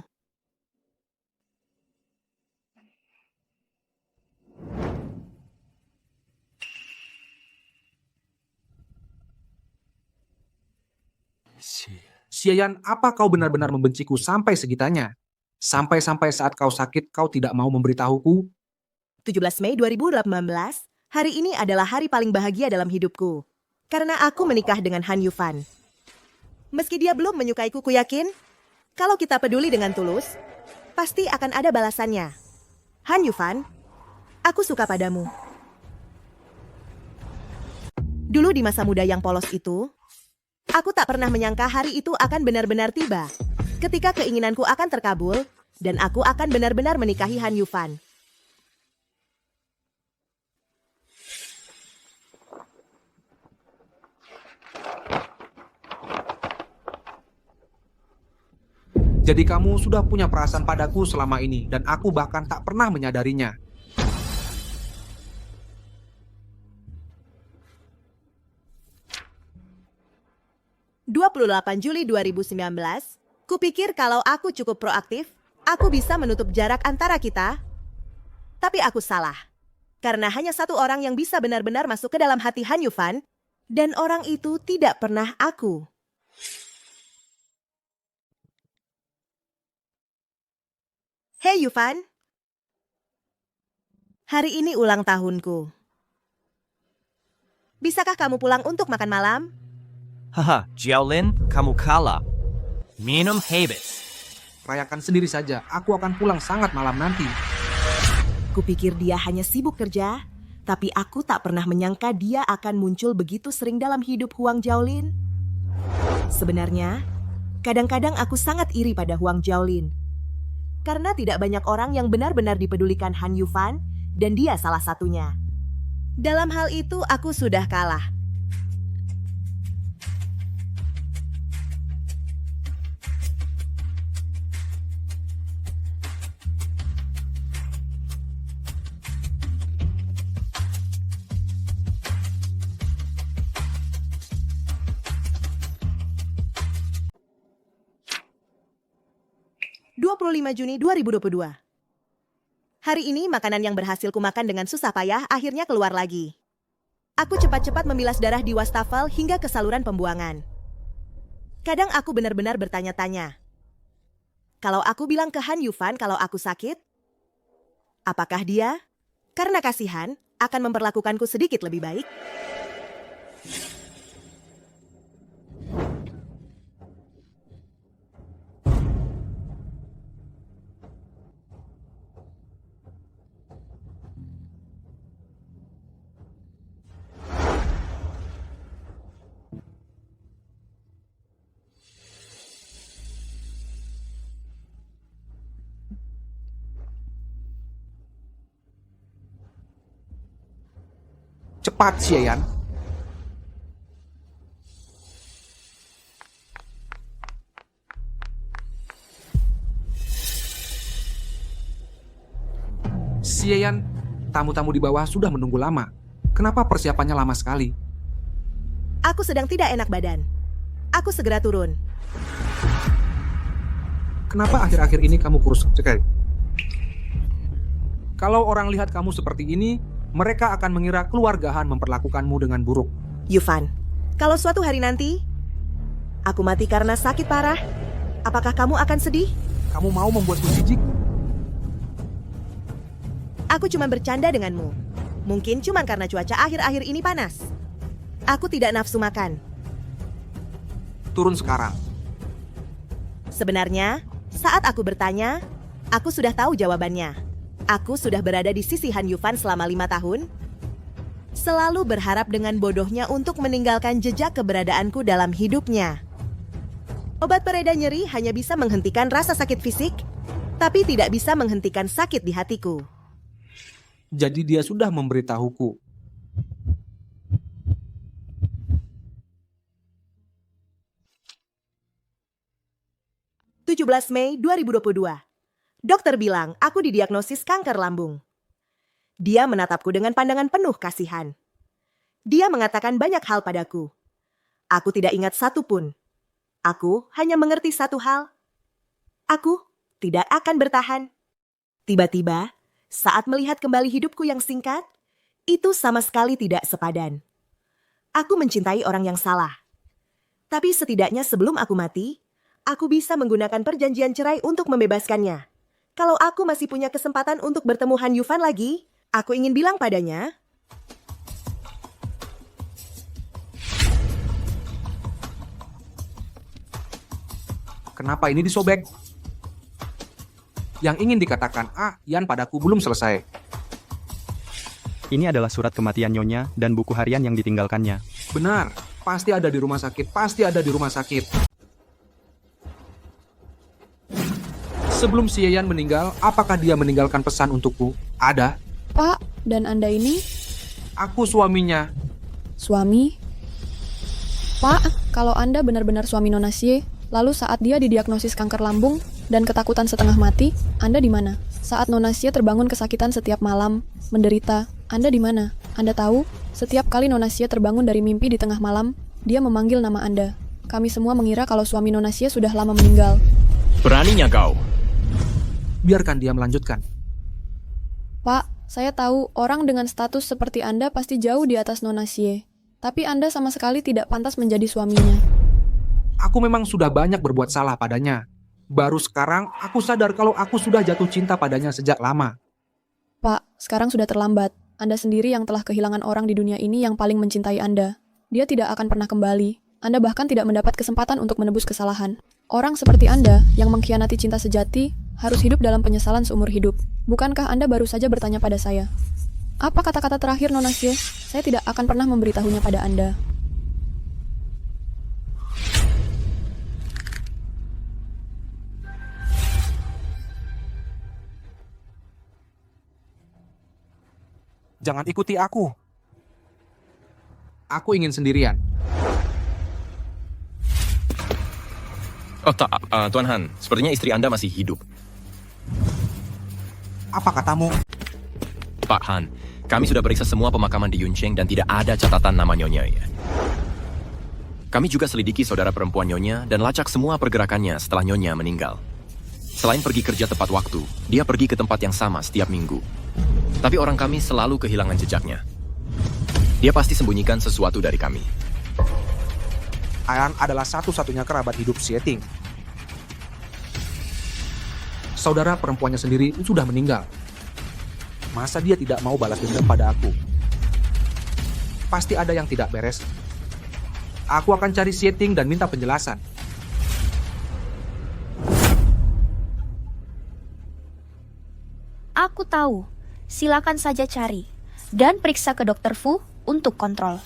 Xie-Yan, apa kau benar-benar membenciku sampai segitanya? Sampai-sampai saat kau sakit, kau tidak mau memberitahuku? 17 Mei 2018, hari ini adalah hari paling bahagia dalam hidupku. Karena aku menikah dengan Han Yufan. Meski dia belum menyukaiku, ku yakin, kalau kita peduli dengan tulus, pasti akan ada balasannya. Han Yufan, aku suka padamu. Dulu di masa muda yang polos itu, aku tak pernah menyangka hari itu akan benar-benar tiba. Ketika keinginanku akan terkabul, dan aku akan benar-benar menikahi Han Yufan. Jadi kamu sudah punya perasaan padaku selama ini, dan aku bahkan tak pernah menyadarinya. Juli 2019, kupikir kalau aku cukup proaktif, aku bisa menutup jarak antara kita. Tapi aku salah. Karena hanya satu orang yang bisa benar-benar masuk ke dalam hati Han Yufan, dan orang itu tidak pernah aku. Hei Yufan, hari ini ulang tahunku. Bisakah kamu pulang untuk makan malam? Haha, Jiaolin, kamu kalah. Minum habis. Rayakan sendiri saja, aku akan pulang sangat malam nanti. Kupikir dia hanya sibuk kerja, tapi aku tak pernah menyangka dia akan muncul begitu sering dalam hidup Huang Jiaolin. Sebenarnya, kadang-kadang aku sangat iri pada Huang Jiaolin. Karena tidak banyak orang yang benar-benar dipedulikan Han Yufan, dan dia salah satunya. Dalam hal itu, aku sudah kalah. Juni 2022. Hari ini makanan yang berhasil kumakan dengan susah payah akhirnya keluar lagi. Aku cepat-cepat memilas darah di wastafel hingga ke saluran pembuangan. Kadang aku benar-benar bertanya-tanya. Kalau aku bilang ke Han Yufan kalau aku sakit, apakah dia, karena kasihan, akan memperlakukanku sedikit lebih baik? Cepat, Xie Yan. Xie Yan, tamu-tamu di bawah sudah menunggu lama. Kenapa persiapannya lama sekali? Aku sedang tidak enak badan. Aku segera turun. Kenapa akhir-akhir ini kamu kurus sekali? Kalau orang lihat kamu seperti ini, mereka akan mengira keluarga Han memperlakukanmu dengan buruk. Yufan, kalau suatu hari nanti aku mati karena sakit parah, apakah kamu akan sedih? Kamu mau membuatku jijik? Aku cuma bercanda denganmu. Mungkin cuma karena cuaca akhir-akhir ini panas. Aku tidak nafsu makan. Turun sekarang. Sebenarnya, saat aku bertanya, aku sudah tahu jawabannya. Aku sudah berada di sisi Han Yufan selama 5 tahun. Selalu berharap dengan bodohnya untuk meninggalkan jejak keberadaanku dalam hidupnya. Obat pereda nyeri hanya bisa menghentikan rasa sakit fisik, tapi tidak bisa menghentikan sakit di hatiku. Jadi dia sudah memberitahuku. Mei 2022. Dokter bilang aku didiagnosis kanker lambung. Dia menatapku dengan pandangan penuh kasihan. Dia mengatakan banyak hal padaku. Aku tidak ingat satu pun. Aku hanya mengerti satu hal. Aku tidak akan bertahan. Tiba-tiba, saat melihat kembali hidupku yang singkat, itu sama sekali tidak sepadan. Aku mencintai orang yang salah. Tapi setidaknya sebelum aku mati, aku bisa menggunakan perjanjian cerai untuk membebaskannya. Kalau aku masih punya kesempatan untuk bertemu Han Yufan lagi, aku ingin bilang padanya, kenapa ini disobek? Yang ingin dikatakan Yan padaku belum selesai. Ini adalah surat kematian Nyonya dan buku harian yang ditinggalkannya. Benar, pasti ada di rumah sakit, pasti ada di rumah sakit. Sebelum Xie Yan meninggal, apakah dia meninggalkan pesan untukku? Ada. Pak, dan Anda ini? Aku suaminya. Suami? Pak, kalau Anda benar-benar suami Nona Xie, lalu saat dia didiagnosis kanker lambung dan ketakutan setengah mati, Anda di mana? Saat Nona Xie terbangun kesakitan setiap malam, menderita, Anda di mana? Anda tahu, setiap kali Nona Xie terbangun dari mimpi di tengah malam, dia memanggil nama Anda. Kami semua mengira kalau suami Nona Xie sudah lama meninggal. Beraninya kau. Biarkan dia melanjutkan. Pak, saya tahu orang dengan status seperti Anda pasti jauh di atas Nona Xie. Tapi Anda sama sekali tidak pantas menjadi suaminya. Aku memang sudah banyak berbuat salah padanya. Baru sekarang aku sadar kalau aku sudah jatuh cinta padanya sejak lama. Pak, sekarang sudah terlambat. Anda sendiri yang telah kehilangan orang di dunia ini yang paling mencintai Anda. Dia tidak akan pernah kembali. Anda bahkan tidak mendapat kesempatan untuk menebus kesalahan. Orang seperti Anda yang mengkhianati cinta sejati harus hidup dalam penyesalan seumur hidup. Bukankah Anda baru saja bertanya pada saya? Apa kata-kata terakhir Nona Xie? Saya tidak akan pernah memberitahunya pada Anda. Jangan ikuti aku. Aku ingin sendirian. Oh tak, Tuan Han, sepertinya istri Anda masih hidup. Apa katamu? Pak Han, kami sudah periksa semua pemakaman di Yuncheng dan tidak ada catatan nama Nyonya ya. Kami juga selidiki saudara perempuan Nyonya dan lacak semua pergerakannya setelah Nyonya meninggal. Selain pergi kerja tepat waktu, dia pergi ke tempat yang sama setiap minggu. Tapi orang kami selalu kehilangan jejaknya. Dia pasti sembunyikan sesuatu dari kami. Ayan adalah satu-satunya kerabat hidup Xie Ting. Saudara perempuannya sendiri sudah meninggal. Masa dia tidak mau balas dendam pada aku? Pasti ada yang tidak beres. Aku akan cari Xie Ting dan minta penjelasan. Aku tahu. Silakan saja cari. Dan periksa ke Dokter Fu untuk kontrol.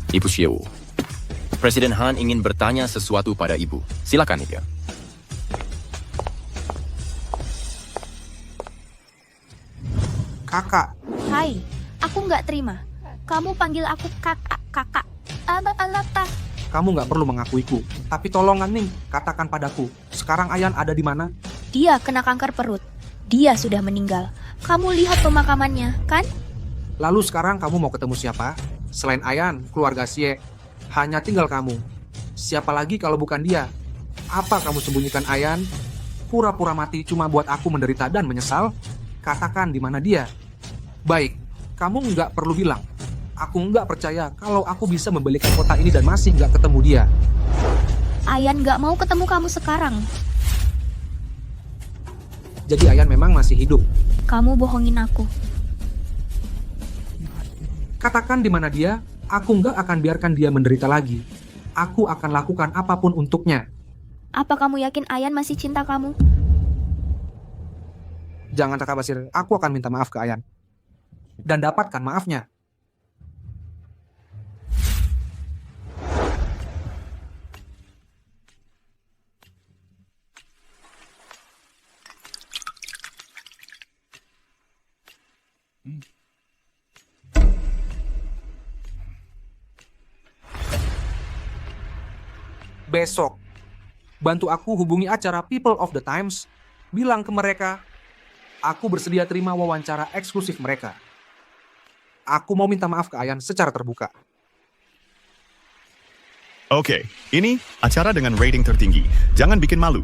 Ibu Xiao, Presiden Han ingin bertanya sesuatu pada Ibu. Silakan, Ibu. Kakak. Hai, aku nggak terima. Kamu panggil aku kakak. Alata. Kamu nggak perlu mengakuiku. Tapi tolong Ning, katakan padaku. Sekarang Ayan ada di mana? Dia kena kanker perut. Dia sudah meninggal. Kamu lihat pemakamannya, kan? Lalu sekarang kamu mau ketemu siapa? Selain Ayan, keluarga Xie. Hanya tinggal kamu. Siapa lagi kalau bukan dia? Apa kamu sembunyikan Ayan? Pura-pura mati cuma buat aku menderita dan menyesal? Katakan di mana dia. Baik, kamu nggak perlu bilang. Aku nggak percaya kalau aku bisa membalikan kota ini dan masih nggak ketemu dia. Ayan nggak mau ketemu kamu sekarang. Jadi Ayan memang masih hidup. Kamu bohongin aku. Katakan di mana dia, aku nggak akan biarkan dia menderita lagi. Aku akan lakukan apapun untuknya. Apa kamu yakin Ayan masih cinta kamu? Jangan Kakak Basir, aku akan minta maaf ke Ayan. Dan dapatkan maafnya. Besok, bantu aku hubungi acara People of the Times. Bilang ke mereka, aku bersedia terima wawancara eksklusif mereka. Aku mau minta maaf ke Ayan secara terbuka. Oke, ini acara dengan rating tertinggi. Jangan bikin malu.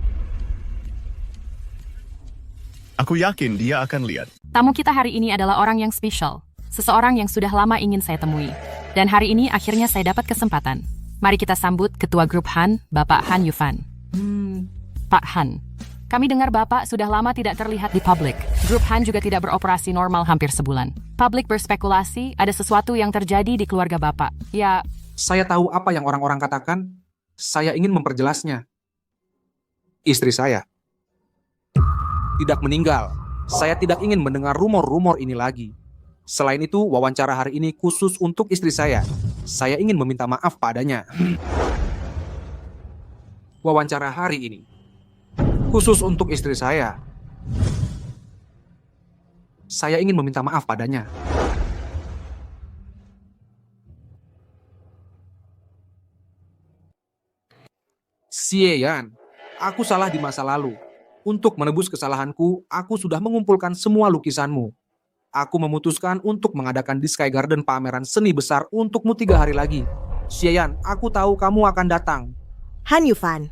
Aku yakin dia akan lihat. Tamu kita hari ini adalah orang yang spesial. Seseorang yang sudah lama ingin saya temui. Dan hari ini akhirnya saya dapat kesempatan. Mari kita sambut Ketua Grup Han, Bapak Han Yufan. Pak Han, kami dengar Bapak sudah lama tidak terlihat di publik. Grup Han juga tidak beroperasi normal hampir sebulan. Publik berspekulasi ada sesuatu yang terjadi di keluarga Bapak. Ya, saya tahu apa yang orang-orang katakan. Saya ingin memperjelasnya. Istri saya tidak meninggal. Saya tidak ingin mendengar rumor-rumor ini lagi. Selain itu, wawancara hari ini khusus untuk istri saya. Saya ingin meminta maaf padanya. Wawancara hari ini khusus untuk istri saya. Saya ingin meminta maaf padanya. Xie Yan, aku salah di masa lalu. Untuk menebus kesalahanku, aku sudah mengumpulkan semua lukisanmu. Aku memutuskan untuk mengadakan di Sky Garden pameran seni besar untukmu 3 hari lagi. Xie Yan, aku tahu kamu akan datang. Han Yufan,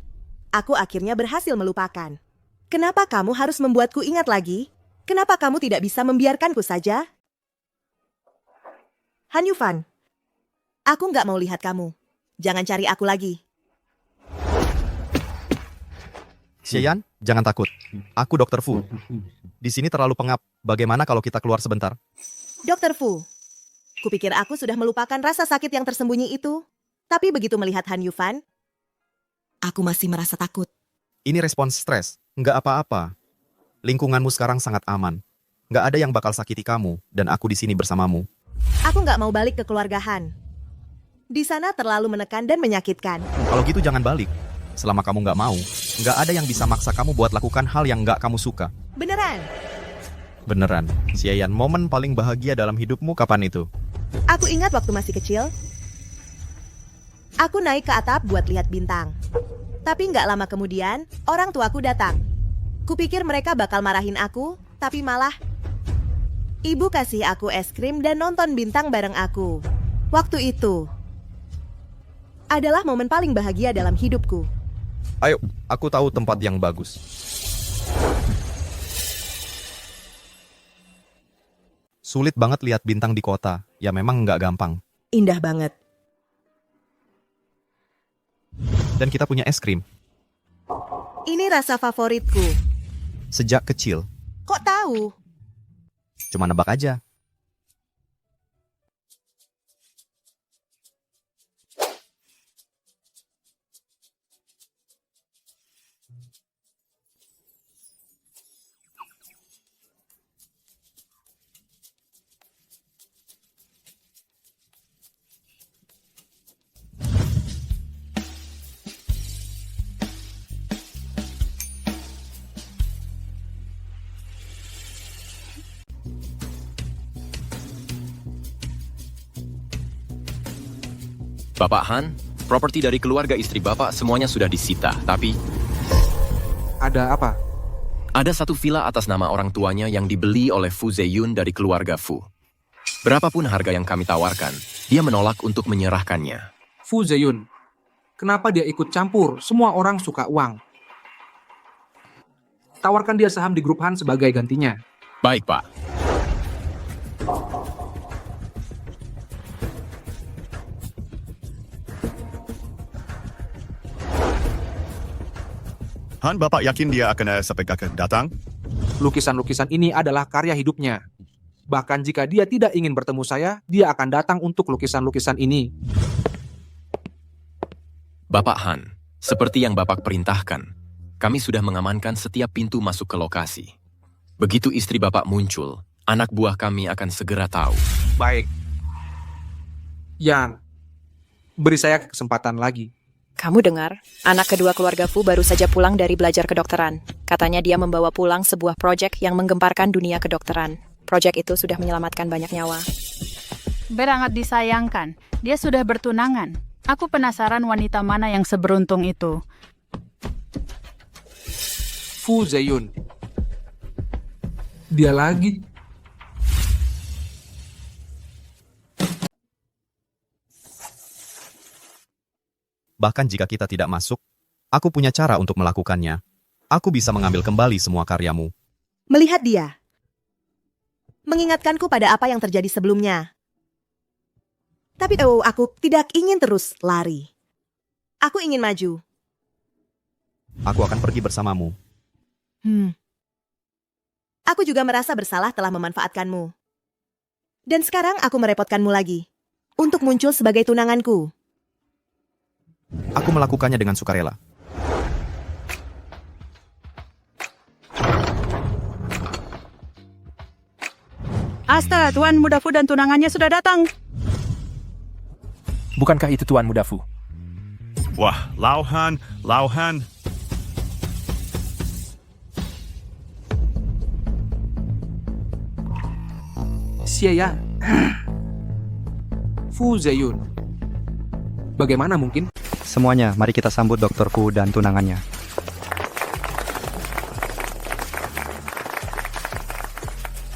aku akhirnya berhasil melupakan. Kenapa kamu harus membuatku ingat lagi? Kenapa kamu tidak bisa membiarkanku saja? Han Yufan, aku nggak mau lihat kamu. Jangan cari aku lagi. Xie Yan, jangan takut. Aku Dr. Fu. Di sini terlalu pengap. Bagaimana kalau kita keluar sebentar? Dr. Fu, Kupikir aku sudah melupakan rasa sakit yang tersembunyi itu. Tapi begitu melihat Han Yufan, aku masih merasa takut. Ini respons stres, nggak apa-apa. Lingkunganmu sekarang sangat aman. Nggak ada yang bakal sakiti kamu, dan aku di sini bersamamu. Aku nggak mau balik ke keluarga Han. Di sana terlalu menekan dan menyakitkan. Kalau gitu jangan balik. Selama kamu nggak mau, nggak ada yang bisa maksa kamu buat lakukan hal yang nggak kamu suka. Beneran? Beneran. Xieyan, momen paling bahagia dalam hidupmu kapan itu? Aku ingat waktu masih kecil. Aku naik ke atap buat lihat bintang. Tapi nggak lama kemudian, orang tuaku datang. Kupikir mereka bakal marahin aku, tapi malah ibu kasih aku es krim dan nonton bintang bareng aku. Waktu itu adalah momen paling bahagia dalam hidupku. Ayo, aku tahu tempat yang bagus. Sulit banget lihat bintang di kota. Ya memang nggak gampang. Indah banget. Dan kita punya es krim. Ini rasa favoritku. Sejak kecil. Kok tahu? Cuma nebak aja. Bapak Han, properti dari keluarga istri Bapak semuanya sudah disita, tapi Ada apa? ada satu villa atas nama orang tuanya yang dibeli oleh Fu Zeyun dari keluarga Fu. Berapapun harga yang kami tawarkan, dia menolak untuk menyerahkannya. Fu Zeyun. Kenapa dia ikut campur? Semua orang suka uang. Tawarkan dia saham di grup Han sebagai gantinya. Baik, Pak. Han, Bapak yakin dia akan sampai datang? Lukisan-lukisan ini adalah karya hidupnya. Bahkan jika dia tidak ingin bertemu saya, dia akan datang untuk lukisan-lukisan ini. Bapak Han, seperti yang Bapak perintahkan, kami sudah mengamankan setiap pintu masuk ke lokasi. Begitu istri Bapak muncul, anak buah kami akan segera tahu. Baik. Yan, beri saya kesempatan lagi. Kamu dengar? Anak kedua keluarga Fu baru saja pulang dari belajar kedokteran. Katanya dia membawa pulang sebuah proyek yang menggemparkan dunia kedokteran. Proyek itu sudah menyelamatkan banyak nyawa. Berangat disayangkan. Dia sudah bertunangan. Aku penasaran wanita mana yang seberuntung itu. Fu Zeyun. Dia lagi. Bahkan jika kita tidak masuk, aku punya cara untuk melakukannya. Aku bisa mengambil kembali semua karyamu. Melihat dia, mengingatkanku pada apa yang terjadi sebelumnya. Tapi aku tidak ingin terus lari. Aku ingin maju. Aku akan pergi bersamamu. Aku juga merasa bersalah telah memanfaatkanmu. Dan sekarang aku merepotkanmu lagi. Untuk muncul sebagai tunanganku. Aku melakukannya dengan sukarela. Asta, Tuan Muda Fu dan tunangannya sudah datang. Bukankah itu Tuan Muda Fu? Wah, Lau Han. Xieyan. Fu Zeyun. Bagaimana mungkin? Semuanya, mari kita sambut Dr. Fu dan tunangannya.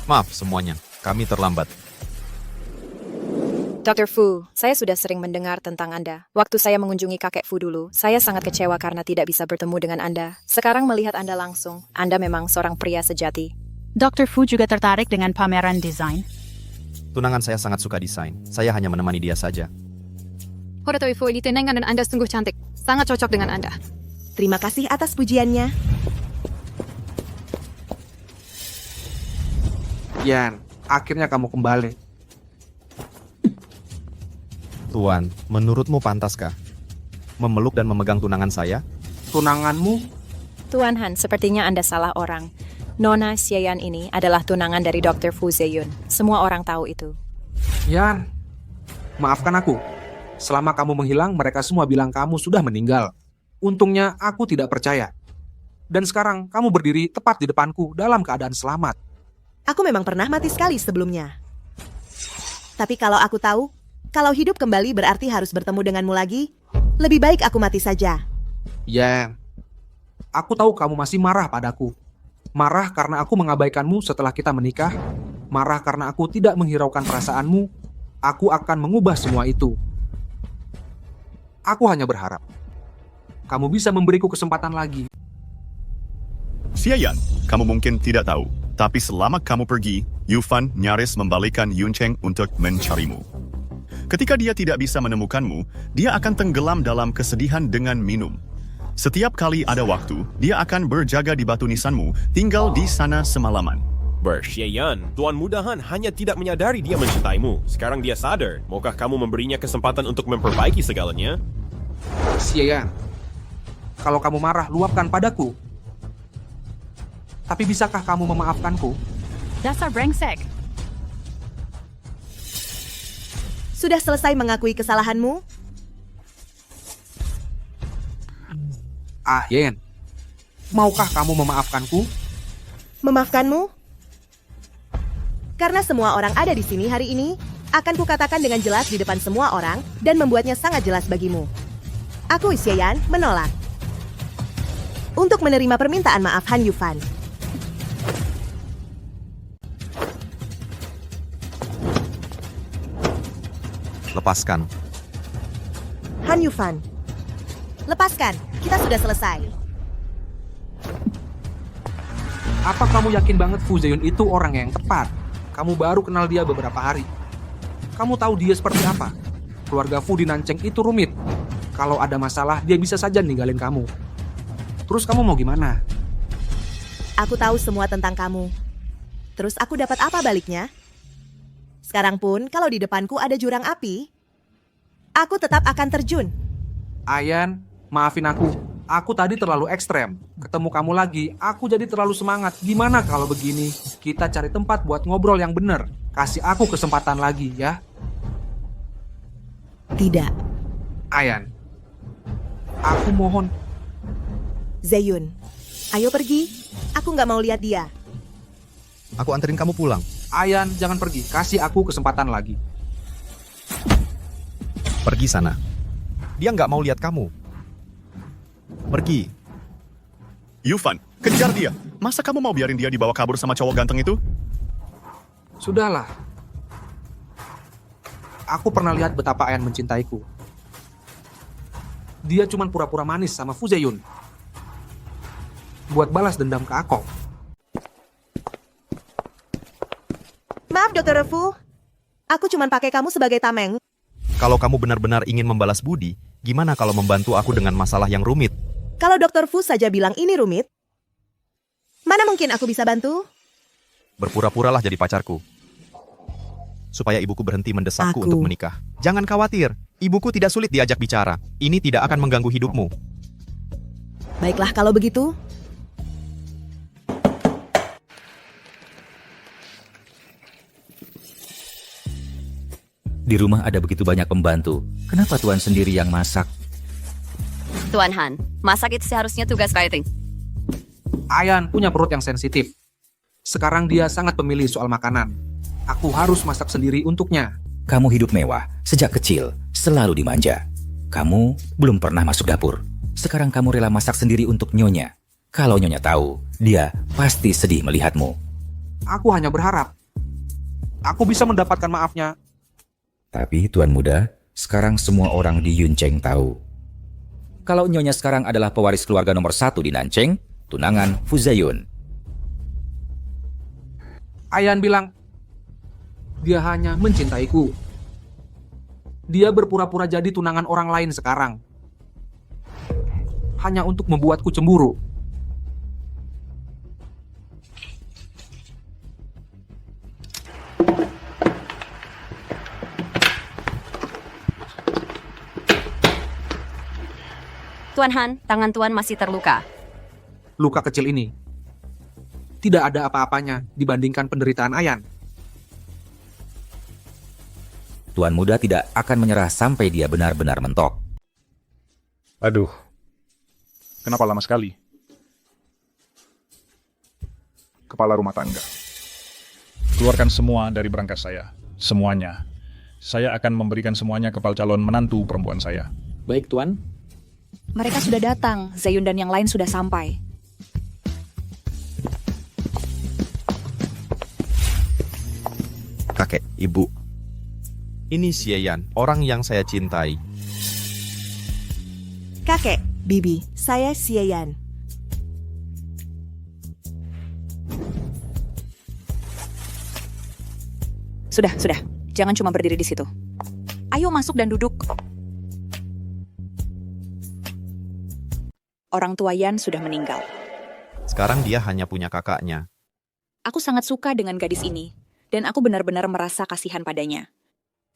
Maaf semuanya, kami terlambat. Dr. Fu, saya sudah sering mendengar tentang Anda. Waktu saya mengunjungi kakek Fu dulu, saya sangat kecewa karena tidak bisa bertemu dengan Anda. Sekarang melihat Anda langsung, Anda memang seorang pria sejati. Dr. Fu juga tertarik dengan pameran desain. Tunangan saya sangat suka desain. Saya hanya menemani dia saja. Horatoi Fu, tunangan Anda sungguh cantik. Sangat cocok dengan Anda. Terima kasih atas pujiannya. Yan, akhirnya kamu kembali. Tuan, menurutmu pantaskah memeluk dan memegang tunangan saya? Tunanganmu? Tuan Han, sepertinya Anda salah orang. Nona Xieyan ini adalah tunangan dari Dr. Fu Zeyun. Semua orang tahu itu. Yan, maafkan aku. Selama kamu menghilang, mereka semua bilang kamu sudah meninggal. Untungnya aku tidak percaya. Dan sekarang kamu berdiri tepat di depanku dalam keadaan selamat. Aku memang pernah mati sekali sebelumnya. Tapi kalau aku tahu, kalau hidup kembali berarti harus bertemu denganmu lagi, lebih baik aku mati saja. Yan, aku tahu kamu masih marah padaku. Marah karena aku mengabaikanmu setelah kita menikah. Marah karena aku tidak menghiraukan perasaanmu. Aku akan mengubah semua itu. Aku hanya berharap kamu bisa memberiku kesempatan lagi. Xieyan, kamu mungkin tidak tahu, tapi selama kamu pergi, Yufan nyaris membalikan Yuncheng untuk mencarimu. Ketika dia tidak bisa menemukanmu, dia akan tenggelam dalam kesedihan dengan minum. Setiap kali ada waktu, dia akan berjaga di batu nisanmu, tinggal di sana semalaman. Xieyan, Tuan Muda Han hanya tidak menyadari dia mencintaimu. Sekarang dia sadar. Maukah kamu memberinya kesempatan untuk memperbaiki segalanya? Xieyan, kalau kamu marah, luapkan padaku. Tapi bisakah kamu memaafkanku? Dasar brengsek. Sudah selesai mengakui kesalahanmu? Yen, maukah kamu memaafkanku? Memaafkanmu? Karena semua orang ada di sini hari ini, akan kukatakan dengan jelas di depan semua orang dan membuatnya sangat jelas bagimu. Aku, Xieyan, menolak untuk menerima permintaan maaf Han Yufan. Lepaskan. Han Yufan, lepaskan. Kita sudah selesai. Apa kamu yakin banget Fu Zeyun itu orang yang tepat? Kamu baru kenal dia beberapa hari. Kamu tahu dia seperti apa? Keluarga Fu di Nancheng itu rumit. Kalau ada masalah, dia bisa saja ninggalin kamu. Terus kamu mau gimana? Aku tahu semua tentang kamu. Terus aku dapat apa baliknya? Sekarang pun, kalau di depanku ada jurang api, aku tetap akan terjun. Ayan, maafin aku. Aku tadi terlalu ekstrem. Ketemu kamu lagi, aku jadi terlalu semangat. Gimana kalau begini? Kita cari tempat buat ngobrol yang bener. Kasih aku kesempatan lagi, ya? Tidak. Ayan, aku mohon. Zeyun, ayo pergi. Aku nggak mau lihat dia. Aku anterin kamu pulang. Ayan, jangan pergi. Kasih aku kesempatan lagi. Pergi sana. Dia nggak mau lihat kamu. Pergi. Yufan, kejar dia. Masa kamu mau biarin dia dibawa kabur sama cowok ganteng itu? Sudahlah. Aku pernah lihat betapa Ayan mencintaiku. Dia cuma pura-pura manis sama Fu Zeyun. Buat balas dendam ke aku. Maaf, Dr. Fu. Aku cuma pakai kamu sebagai tameng. Kalau kamu benar-benar ingin membalas budi, gimana kalau membantu aku dengan masalah yang rumit? Kalau Dr. Fu saja bilang ini rumit, mana mungkin aku bisa bantu? Berpura-puralah jadi pacarku. Supaya ibuku berhenti mendesakku untuk menikah. Jangan khawatir, ibuku tidak sulit diajak bicara. Ini tidak akan mengganggu hidupmu. Baiklah kalau begitu. Di rumah ada begitu banyak pembantu. Kenapa Tuan sendiri yang masak? Tuan Han, masak itu seharusnya tugas fighting. Ayan punya perut yang sensitif. Sekarang dia sangat pemilih soal makanan. Aku harus masak sendiri untuknya. Kamu hidup mewah, sejak kecil, selalu dimanja. Kamu belum pernah masuk dapur. Sekarang kamu rela masak sendiri untuk Nyonya. Kalau Nyonya tahu, dia pasti sedih melihatmu. Aku hanya berharap aku bisa mendapatkan maafnya. Tapi Tuan Muda, sekarang semua orang di Yuncheng tahu. Kalau Nyonya sekarang adalah pewaris keluarga nomor 1 di Nancheng, tunangan Fu Zeyun. Ayan bilang, dia hanya mencintaiku. Dia berpura-pura jadi tunangan orang lain sekarang. Hanya untuk membuatku cemburu. Tuan Han, tangan Tuan masih terluka. Luka kecil ini tidak ada apa-apanya dibandingkan penderitaan Ayan. Tuan muda tidak akan menyerah sampai dia benar-benar mentok. Aduh, kenapa lama sekali? Kepala rumah tangga. Keluarkan semua dari berangkas saya. Semuanya. Saya akan memberikan semuanya kepada calon menantu perempuan saya. Baik, Tuan. Mereka sudah datang, Zeyun dan yang lain sudah sampai. Kakek, ibu. Ini Xieyan, orang yang saya cintai. Kakek, Bibi, saya Xieyan. Sudah. Jangan cuma berdiri di situ. Ayo masuk dan duduk. Orang tua Yan sudah meninggal. Sekarang dia hanya punya kakaknya. Aku sangat suka dengan gadis ini, dan aku benar-benar merasa kasihan padanya.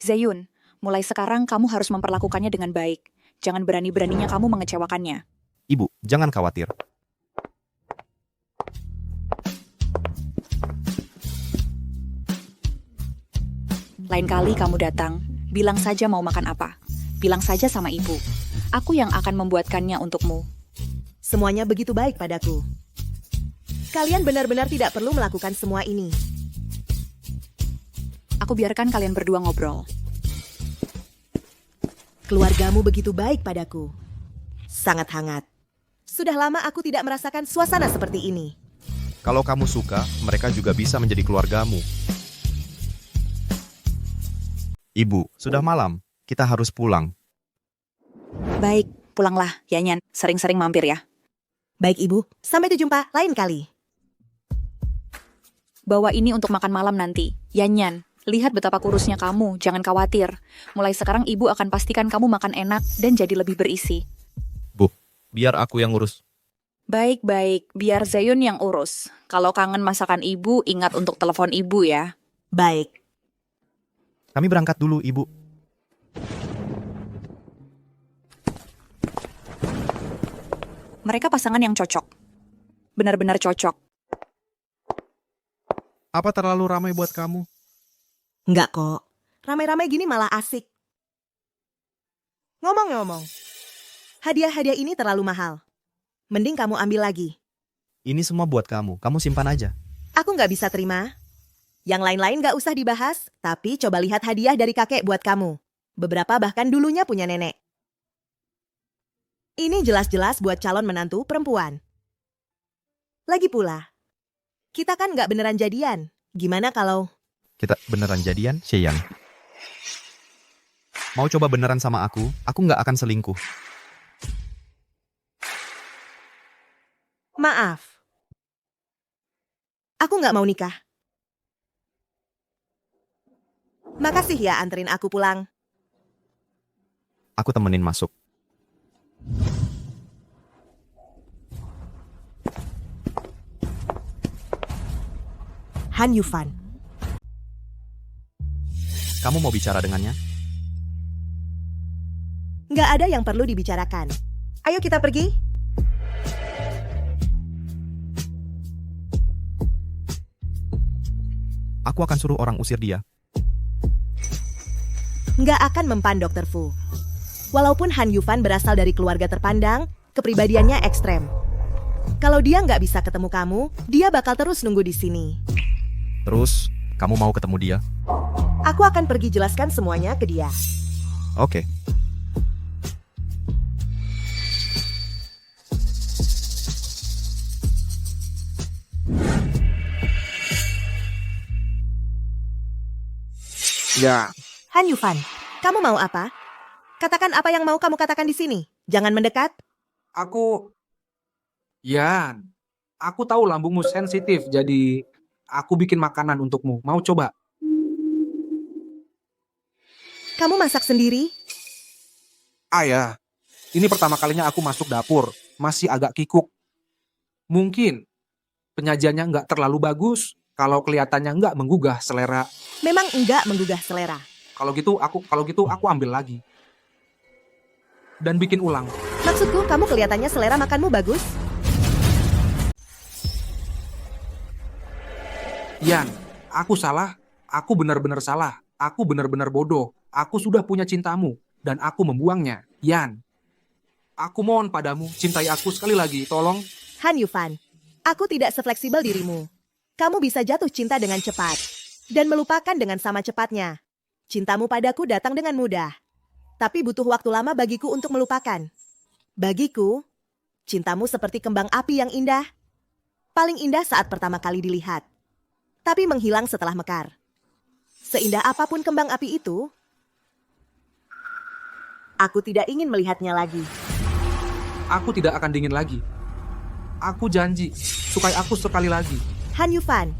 Zeyun, mulai sekarang kamu harus memperlakukannya dengan baik. Jangan berani-beraninya kamu mengecewakannya. Ibu, jangan khawatir. Lain kali kamu datang, bilang saja mau makan apa. Bilang saja sama ibu. Aku yang akan membuatkannya untukmu. Semuanya begitu baik padaku. Kalian benar-benar tidak perlu melakukan semua ini. Aku biarkan kalian berdua ngobrol. Keluargamu begitu baik padaku. Sangat hangat. Sudah lama aku tidak merasakan suasana seperti ini. Kalau kamu suka, mereka juga bisa menjadi keluargamu. Ibu, sudah malam. Kita harus pulang. Baik, pulanglah, Yanyan. Sering-sering mampir ya. Baik, Ibu. Sampai jumpa lain kali. Bawa ini untuk makan malam nanti. Yanyan, lihat betapa kurusnya kamu. Jangan khawatir. Mulai sekarang ibu akan pastikan kamu makan enak dan jadi lebih berisi. Bu, biar aku yang urus. Baik. Biar Zeyun yang urus. Kalau kangen masakan ibu, ingat untuk telepon ibu ya. Baik. Kami berangkat dulu, Ibu. Mereka pasangan yang cocok. Benar-benar cocok. Apa terlalu ramai buat kamu? Enggak kok. Ramai-ramai gini malah asik. Ngomong-ngomong, hadiah-hadiah ini terlalu mahal. Mending kamu ambil lagi. Ini semua buat kamu. Kamu simpan aja. Aku nggak bisa terima. Yang lain-lain nggak usah dibahas, tapi coba lihat hadiah dari kakek buat kamu. Beberapa bahkan dulunya punya nenek. Ini jelas-jelas buat calon menantu perempuan. Lagi pula, kita kan nggak beneran jadian. Gimana kalau... Kita beneran jadian, Xieyan? Mau coba beneran sama aku nggak akan selingkuh. Maaf. Aku nggak mau nikah. Makasih ya anterin aku pulang. Aku temenin masuk. Han Yufan. Kamu mau bicara dengannya? Nggak ada yang perlu dibicarakan. Ayo kita pergi. Aku akan suruh orang usir dia. Nggak akan mempan Dr. Fu. Walaupun Han Yufan berasal dari keluarga terpandang, kepribadiannya ekstrem. Kalau dia nggak bisa ketemu kamu, dia bakal terus nunggu di sini. Terus, kamu mau ketemu dia? Aku akan pergi jelaskan semuanya ke dia. Oke. Ya. Han Yufan, kamu mau apa? Katakan apa yang mau kamu katakan di sini. Jangan mendekat. Yan, aku tahu lambungmu sensitif, jadi aku bikin makanan untukmu. Mau coba? Kamu masak sendiri? Ayah, ini pertama kalinya aku masuk dapur. Masih agak kikuk. Mungkin penyajiannya nggak terlalu bagus kalau kelihatannya nggak menggugah selera. Memang enggak menggugah selera. Kalau gitu aku ambil lagi. Dan bikin ulang. Maksudku, kamu kelihatannya selera makanmu bagus. Yan, aku salah. Aku benar-benar salah. Aku benar-benar bodoh. Aku sudah punya cintamu, dan aku membuangnya. Yan, aku mohon padamu, cintai aku sekali lagi, tolong. Han Yufan, aku tidak sefleksibel dirimu. Kamu bisa jatuh cinta dengan cepat, dan melupakan dengan sama cepatnya. Cintamu padaku datang dengan mudah, tapi butuh waktu lama bagiku untuk melupakan. Bagiku, cintamu seperti kembang api yang indah. Paling indah saat pertama kali dilihat, tapi menghilang setelah mekar. Seindah apapun kembang api itu, aku tidak ingin melihatnya lagi. Aku tidak akan dingin lagi. Aku janji, sukai aku sekali lagi. Han Yufan,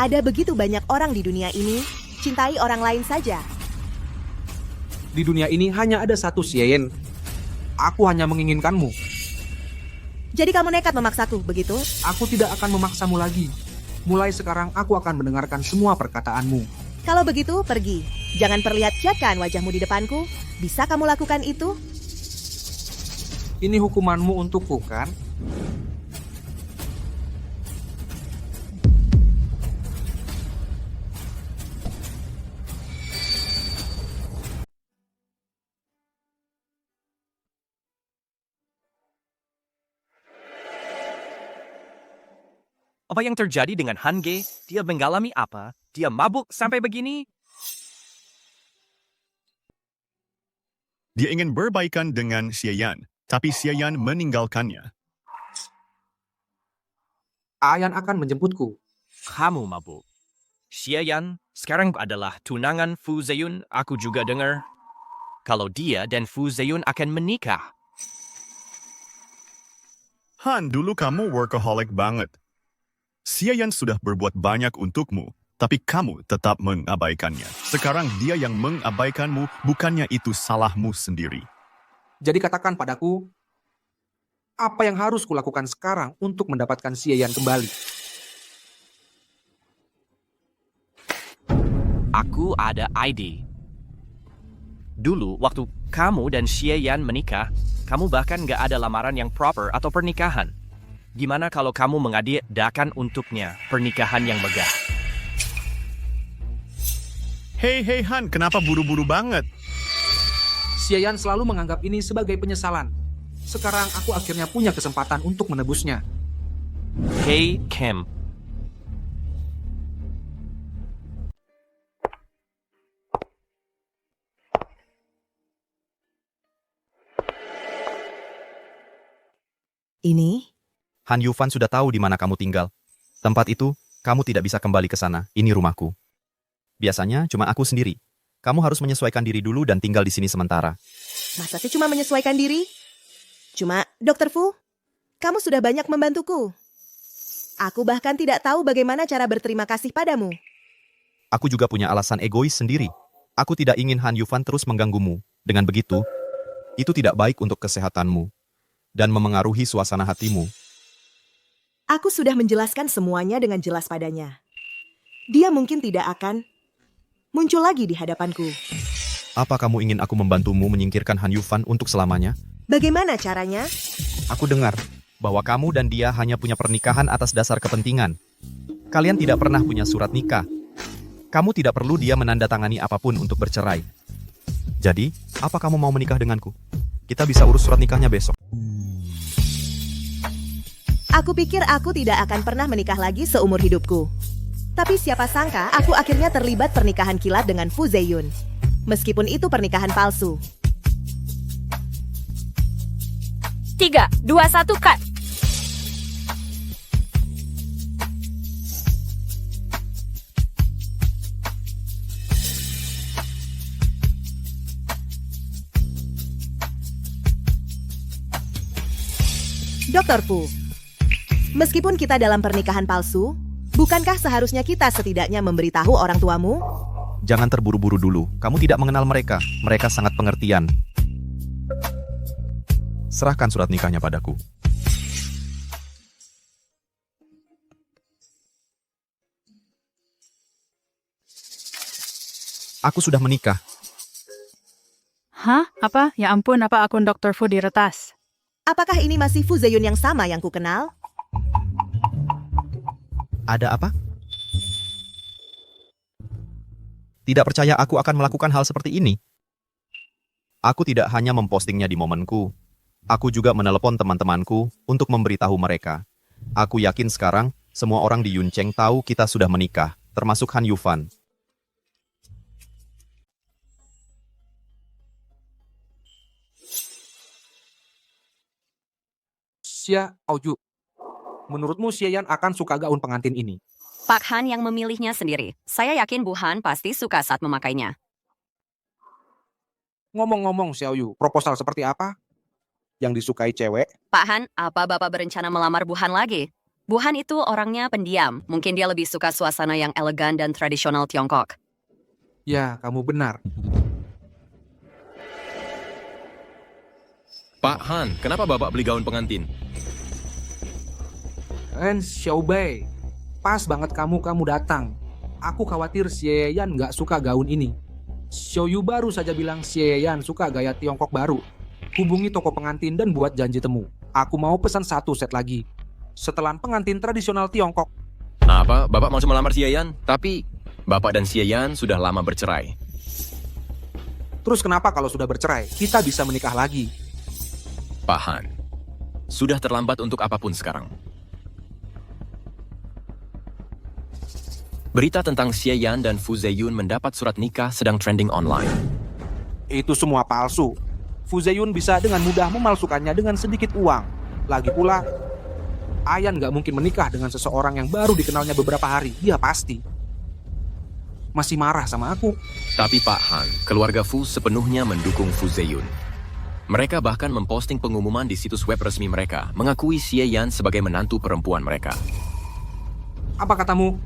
ada begitu banyak orang di dunia ini, cintai orang lain saja. Di dunia ini hanya ada satu Xie. Aku hanya menginginkanmu. Jadi kamu nekat memaksaku, begitu? Aku tidak akan memaksamu lagi. Mulai sekarang aku akan mendengarkan semua perkataanmu. Kalau begitu, pergi. Jangan perlihatkan wajahmu di depanku. Bisa kamu lakukan itu? Ini hukumanmu untukku, kan? Apa yang terjadi dengan Han Ge? Dia mengalami apa? Dia mabuk sampai begini? Dia ingin berbaikan dengan Xie Yan, tapi Xie Yan meninggalkannya. Ayan akan menjemputku. Kamu mabuk. Xie Yan sekarang adalah tunangan Fu Zeyun. Aku juga dengar kalau dia dan Fu Zeyun akan menikah. Han, dulu kamu workaholic banget. Xie Yan sudah berbuat banyak untukmu, tapi kamu tetap mengabaikannya. Sekarang dia yang mengabaikanmu, bukannya itu salahmu sendiri. Jadi katakan padaku, apa yang harus kulakukan sekarang untuk mendapatkan Xie Yan kembali? Aku ada ide. Dulu, waktu kamu dan Xie Yan menikah, kamu bahkan gak ada lamaran yang proper atau pernikahan. Gimana kalau kamu mengadakan untuknya pernikahan yang megah? Hei Han, kenapa buru-buru banget? Xie Yan selalu menganggap ini sebagai penyesalan. Sekarang aku akhirnya punya kesempatan untuk menebusnya. Hei Kem. Ini? Han Yufan sudah tahu di mana kamu tinggal. Tempat itu, kamu tidak bisa kembali ke sana. Ini rumahku. Biasanya cuma aku sendiri. Kamu harus menyesuaikan diri dulu dan tinggal di sini sementara. Masa sih cuma menyesuaikan diri? Cuma, Dr. Fu, kamu sudah banyak membantuku. Aku bahkan tidak tahu bagaimana cara berterima kasih padamu. Aku juga punya alasan egois sendiri. Aku tidak ingin Han Yufan terus mengganggumu. Dengan begitu, itu tidak baik untuk kesehatanmu dan memengaruhi suasana hatimu. Aku sudah menjelaskan semuanya dengan jelas padanya. Dia mungkin tidak akan muncul lagi di hadapanku. Apa kamu ingin aku membantumu menyingkirkan Han Yufan untuk selamanya? Bagaimana caranya? Aku dengar bahwa kamu dan dia hanya punya pernikahan atas dasar kepentingan. Kalian tidak pernah punya surat nikah. Kamu tidak perlu dia menandatangani apapun untuk bercerai. Jadi, apa kamu mau menikah denganku? Kita bisa urus surat nikahnya besok. Aku pikir aku tidak akan pernah menikah lagi seumur hidupku. Tapi siapa sangka aku akhirnya terlibat pernikahan kilat dengan Fu Zeyun. Meskipun itu pernikahan palsu. 3, 2, 1, cut! Dr. Fu, meskipun kita dalam pernikahan palsu, bukankah seharusnya kita setidaknya memberitahu orang tuamu? Jangan terburu-buru dulu. Kamu tidak mengenal mereka. Mereka sangat pengertian. Serahkan surat nikahnya padaku. Aku sudah menikah. Hah? Apa? Ya ampun, apa akun Dr. Fu diretas? Apakah ini masih Fu Zeyun yang sama yang ku kenal? Ada apa? Tidak percaya aku akan melakukan hal seperti ini. Aku tidak hanya mempostingnya di momenku. Aku juga menelepon teman-temanku untuk memberitahu mereka. Aku yakin sekarang semua orang di Yuncheng tahu kita sudah menikah, termasuk Han Yufan. Xia Aoyu, menurutmu Xie Yan akan suka gaun pengantin ini? Pak Han yang memilihnya sendiri. Saya yakin Bu Han pasti suka saat memakainya. Ngomong-ngomong, Xiaoyu, proposal seperti apa yang disukai cewek? Pak Han, apa Bapak berencana melamar Bu Han lagi? Bu Han itu orangnya pendiam. Mungkin dia lebih suka suasana yang elegan dan tradisional Tiongkok. Ya, kamu benar. Pak Han, kenapa Bapak beli gaun pengantin? Xiaobei, pas banget kamu datang. Aku khawatir Xie Yan nggak suka gaun ini. Xiaoyu baru saja bilang Xie Yan suka gaya Tiongkok baru. Hubungi toko pengantin dan buat janji temu. Aku mau pesan 1 set lagi. Setelan pengantin tradisional Tiongkok. Nah, apa? Bapak mau melamar Xie Yan? Tapi Bapak dan Xie Yan sudah lama bercerai. Terus kenapa kalau sudah bercerai, kita bisa menikah lagi? Pak Han, sudah terlambat untuk apapun sekarang. Berita tentang Xie Yan dan Fu Zeyun mendapat surat nikah sedang trending online. Itu semua palsu. Fu Zeyun bisa dengan mudah memalsukannya dengan sedikit uang. Lagi pula, Ayan nggak mungkin menikah dengan seseorang yang baru dikenalnya beberapa hari. Dia pasti masih marah sama aku. Tapi Pak Han, keluarga Fu sepenuhnya mendukung Fu Zeyun. Mereka bahkan memposting pengumuman di situs web resmi mereka, mengakui Xie Yan sebagai menantu perempuan mereka. Apa katamu?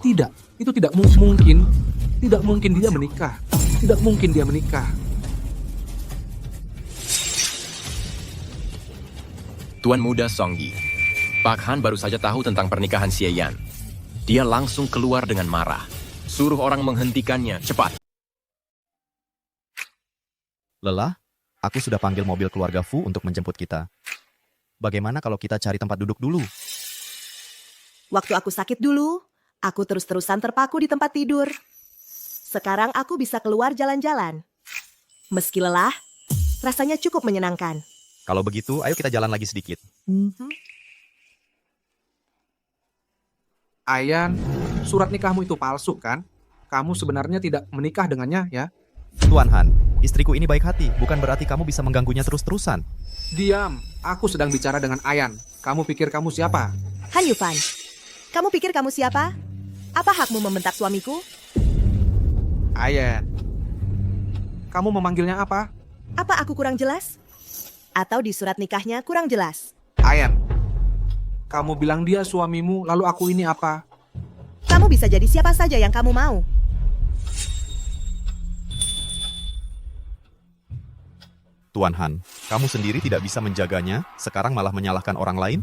Tidak, itu tidak mungkin. Tidak mungkin dia menikah. Tidak mungkin dia menikah. Tuan Muda Songyi, Pak Han baru saja tahu tentang pernikahan Xie Yan. Dia langsung keluar dengan marah. Suruh orang menghentikannya, cepat. Lelah, aku sudah panggil mobil keluarga Fu untuk menjemput kita. Bagaimana kalau kita cari tempat duduk dulu? Waktu aku sakit dulu, aku terus-terusan terpaku di tempat tidur. Sekarang aku bisa keluar jalan-jalan. Meski lelah, rasanya cukup menyenangkan. Kalau begitu, ayo kita jalan lagi sedikit. Ayan, surat nikahmu itu palsu kan? Kamu sebenarnya tidak menikah dengannya ya? Tuan Han, istriku ini baik hati, bukan berarti kamu bisa mengganggunya terus-terusan. Diam, aku sedang bicara dengan Ayan. Kamu pikir kamu siapa? Han Yufan, kamu pikir kamu siapa? Apa hakmu membentak suamiku? Ayan, kamu memanggilnya apa? Apa aku kurang jelas? Atau di surat nikahnya kurang jelas? Ayan, kamu bilang dia suamimu, lalu aku ini apa? Kamu bisa jadi siapa saja yang kamu mau. Tuan Han, kamu sendiri tidak bisa menjaganya, sekarang malah menyalahkan orang lain?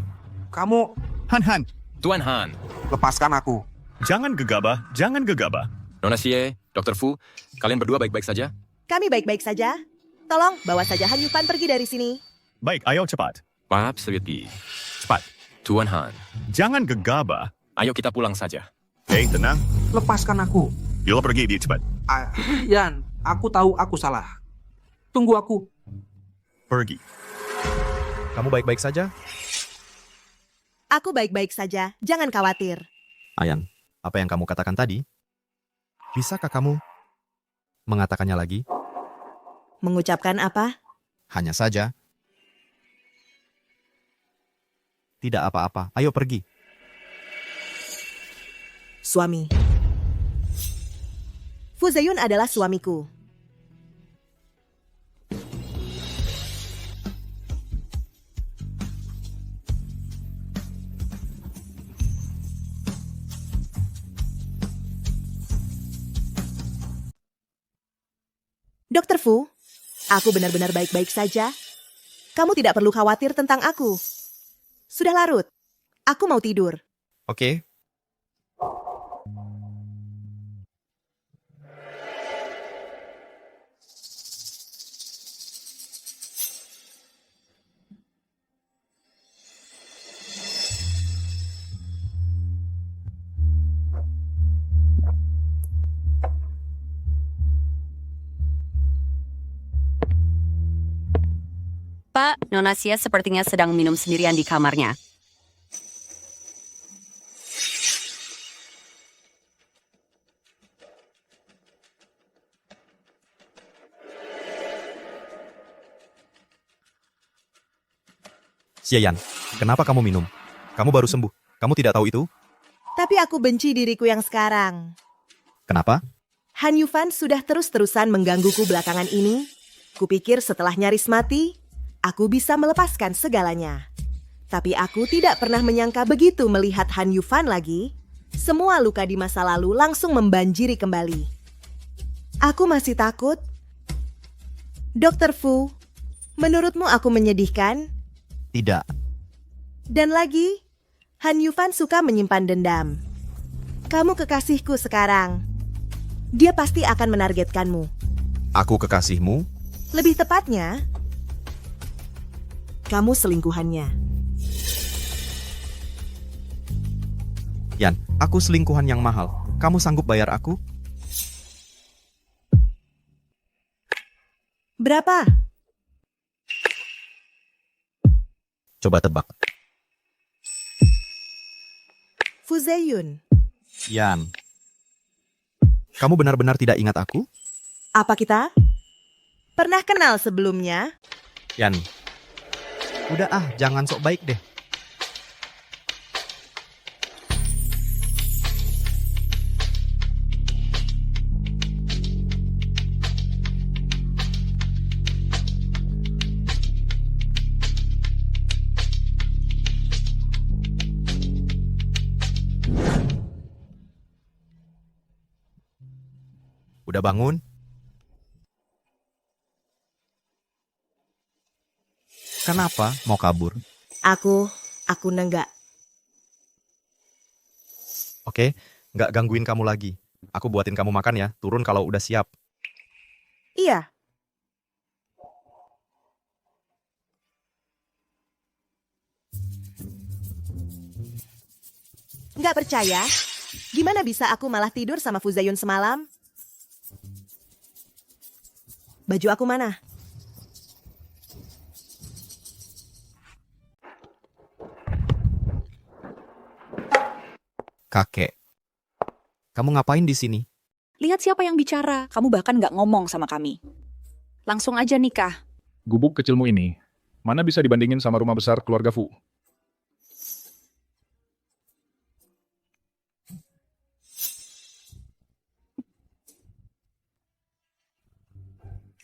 Kamu... Han. Tuan Han. Lepaskan aku. Jangan gegabah, jangan gegabah. Nona Xie, Dr. Fu, kalian berdua baik-baik saja? Kami baik-baik saja. Tolong, bawa saja Han Yufan pergi dari sini. Baik, ayo cepat. Maaf, Sweetie. Cepat. Tuan Han. Jangan gegabah. Ayo kita pulang saja. Tenang. Lepaskan aku. Yuk pergi, dia cepat. Yan, aku tahu aku salah. Tunggu aku. Pergi. Kamu baik-baik saja? Aku baik-baik saja, jangan khawatir. Ayan, apa yang kamu katakan tadi? Bisakah kamu mengatakannya lagi? Mengucapkan apa? Hanya saja. Tidak apa-apa, ayo pergi. Suami. Fu Zeyun adalah suamiku. Dokter Fu, aku benar-benar baik-baik saja. Kamu tidak perlu khawatir tentang aku. Sudah larut. Aku mau tidur. Oke. Pak, Nona Xie sepertinya sedang minum sendirian di kamarnya. Xie Yan, kenapa kamu minum? Kamu baru sembuh. Kamu tidak tahu itu? Tapi aku benci diriku yang sekarang. Kenapa? Han Yufan sudah terus-terusan menggangguku belakangan ini. Kupikir setelah nyaris mati, aku bisa melepaskan segalanya. Tapi aku tidak pernah menyangka begitu melihat Han Yufan lagi. Semua luka di masa lalu langsung membanjiri kembali. Aku masih takut. Dr. Fu, menurutmu aku menyedihkan? Tidak. Dan lagi, Han Yufan suka menyimpan dendam. Kamu kekasihku sekarang. Dia pasti akan menargetkanmu. Aku kekasihmu? Lebih tepatnya, kamu selingkuhannya. Yan, aku selingkuhan yang mahal. Kamu sanggup bayar aku? Berapa? Coba tebak. Fu Zeyun. Yan, kamu benar-benar tidak ingat aku? Apa kita pernah kenal sebelumnya? Yan, udah jangan sok baik deh. Udah bangun? Kenapa mau kabur? Aku nenggak. Oke, nggak gangguin kamu lagi. Aku buatin kamu makan ya, turun kalau udah siap. Iya. Nggak percaya? Gimana bisa aku malah tidur sama Fu Zeyun semalam? Baju aku mana? Kakek, kamu ngapain di sini? Lihat siapa yang bicara. Kamu bahkan nggak ngomong sama kami. Langsung aja nikah. Gubuk kecilmu ini, mana bisa dibandingin sama rumah besar keluarga Fu?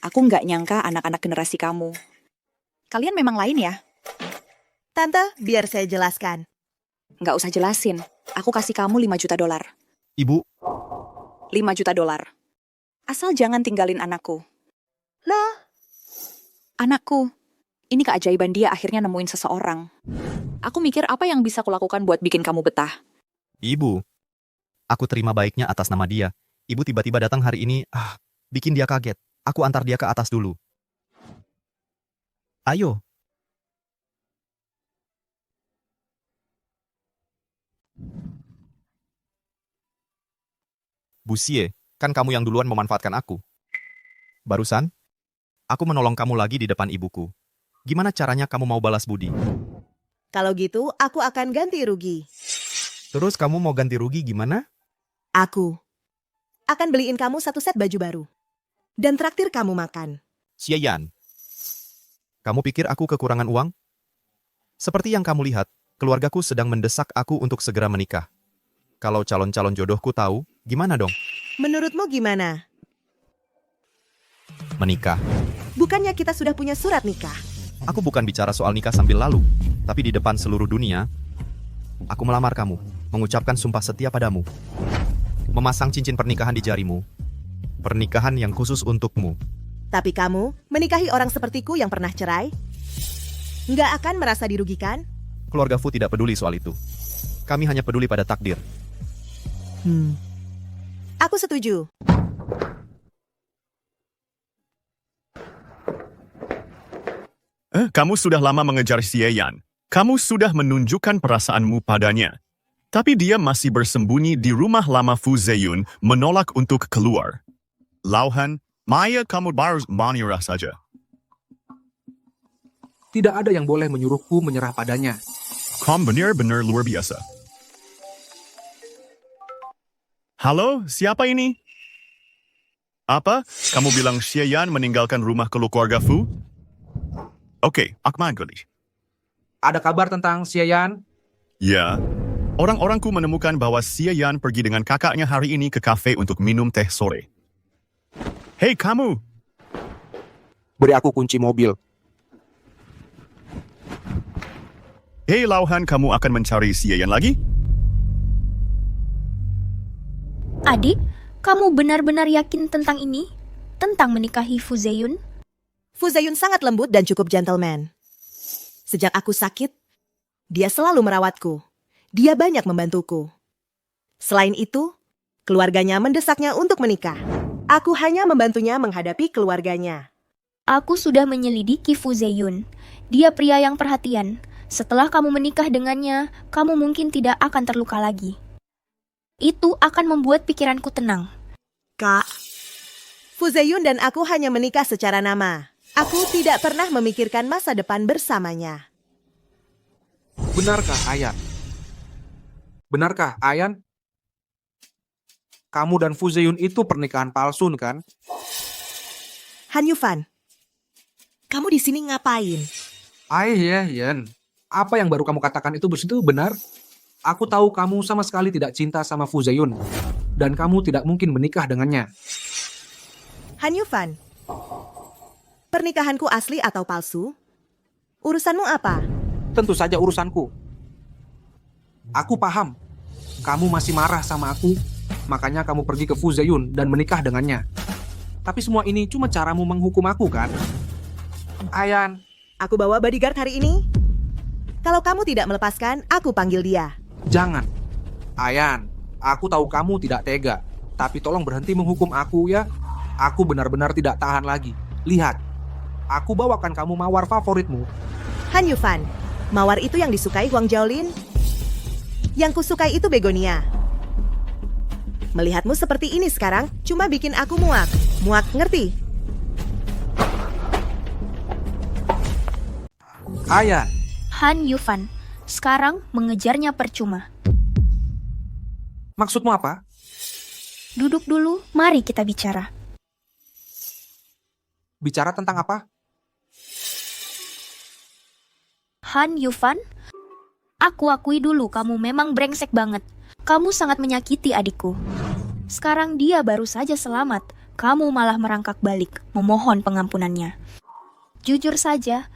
Aku nggak nyangka anak-anak generasi kamu. Kalian memang lain ya? Tante, biar saya jelaskan. Nggak usah jelasin. Aku kasih kamu 5 juta dolar. Ibu. 5 juta dolar. Asal jangan tinggalin anakku. Loh? Anakku. Ini keajaiban dia akhirnya nemuin seseorang. Aku mikir apa yang bisa kulakukan buat bikin kamu betah. Ibu. Aku terima baiknya atas nama dia. Ibu tiba-tiba datang hari ini, bikin dia kaget. Aku antar dia ke atas dulu. Ayo. Bu Xie, kan kamu yang duluan memanfaatkan aku. Barusan, aku menolong kamu lagi di depan ibuku. Gimana caranya kamu mau balas budi? Kalau gitu, aku akan ganti rugi. Terus kamu mau ganti rugi gimana? Aku akan beliin kamu 1 set baju baru. Dan traktir kamu makan. Xie Yan, kamu pikir aku kekurangan uang? Seperti yang kamu lihat, keluargaku sedang mendesak aku untuk segera menikah. Kalau calon-calon jodohku tahu, gimana dong? Menurutmu gimana? Menikah. Bukannya kita sudah punya surat nikah? Aku bukan bicara soal nikah sambil lalu, tapi di depan seluruh dunia, aku melamar kamu, mengucapkan sumpah setia padamu, memasang cincin pernikahan di jarimu, pernikahan yang khusus untukmu. Tapi kamu menikahi orang sepertiku yang pernah cerai? Nggak akan merasa dirugikan? Keluarga Fu tidak peduli soal itu. Kami hanya peduli pada takdir. Aku setuju. Kamu sudah lama mengejar Xie Yan. Kamu sudah menunjukkan perasaanmu padanya. Tapi dia masih bersembunyi di rumah lama Fu Zeyun menolak untuk keluar. Lauhan, Maya kamu baru menyerah saja. Tidak ada yang boleh menyuruhku menyerah padanya. Kamu benar-benar luar biasa. Halo, siapa ini? Apa? Kamu bilang Xie Yan meninggalkan rumah keluarga Fu? Oke, Ahmad Goli. Ada kabar tentang Xie Yan? Ya, orang-orangku menemukan bahwa Xie Yan pergi dengan kakaknya hari ini ke kafe untuk minum teh sore. Hei kamu! Beri aku kunci mobil. Hei Lauhan, kamu akan mencari Xie Yan lagi? Adik, kamu benar-benar yakin tentang ini? Tentang menikahi Fu Zeyun? Fu Zeyun sangat lembut dan cukup gentleman. Sejak aku sakit, dia selalu merawatku. Dia banyak membantuku. Selain itu, keluarganya mendesaknya untuk menikah. Aku hanya membantunya menghadapi keluarganya. Aku sudah menyelidiki Fu Zeyun. Dia pria yang perhatian. Setelah kamu menikah dengannya, kamu mungkin tidak akan terluka lagi. Itu akan membuat pikiranku tenang. Kak, Fu Zeyun dan aku hanya menikah secara nama. Aku tidak pernah memikirkan masa depan bersamanya. Benarkah, Ayan? Benarkah, Ayan? Kamu dan Fu Zeyun itu pernikahan palsu, kan? Han Yufan, kamu di sini ngapain? Ayan, apa yang baru kamu katakan itu benar? Aku tahu kamu sama sekali tidak cinta sama Fu Zeyun. Dan kamu tidak mungkin menikah dengannya. Han Yufan, pernikahanku asli atau palsu? Urusanmu apa? Tentu saja urusanku. Aku paham. Kamu masih marah sama aku, makanya kamu pergi ke Fu Zeyun dan menikah dengannya. Tapi semua ini cuma caramu menghukum aku, kan? Ayan. Aku bawa bodyguard hari ini. Kalau kamu tidak melepaskan, aku panggil dia. Jangan. Ayan, aku tahu kamu tidak tega. Tapi tolong berhenti menghukum aku ya. Aku benar-benar tidak tahan lagi. Lihat, aku bawakan kamu mawar favoritmu. Han Yufan, mawar itu yang disukai Huang Jiaolin. Yang kusukai itu begonia. Melihatmu seperti ini sekarang, cuma bikin aku muak. Muak, ngerti? Ayan. Han Yufan, sekarang mengejarnya percuma. Maksudmu apa? Duduk dulu, mari kita bicara. Bicara tentang apa? Han Yufan, aku akui dulu kamu memang brengsek banget. Kamu sangat menyakiti adikku. Sekarang dia baru saja selamat. Kamu malah merangkak balik, memohon pengampunannya. Jujur saja,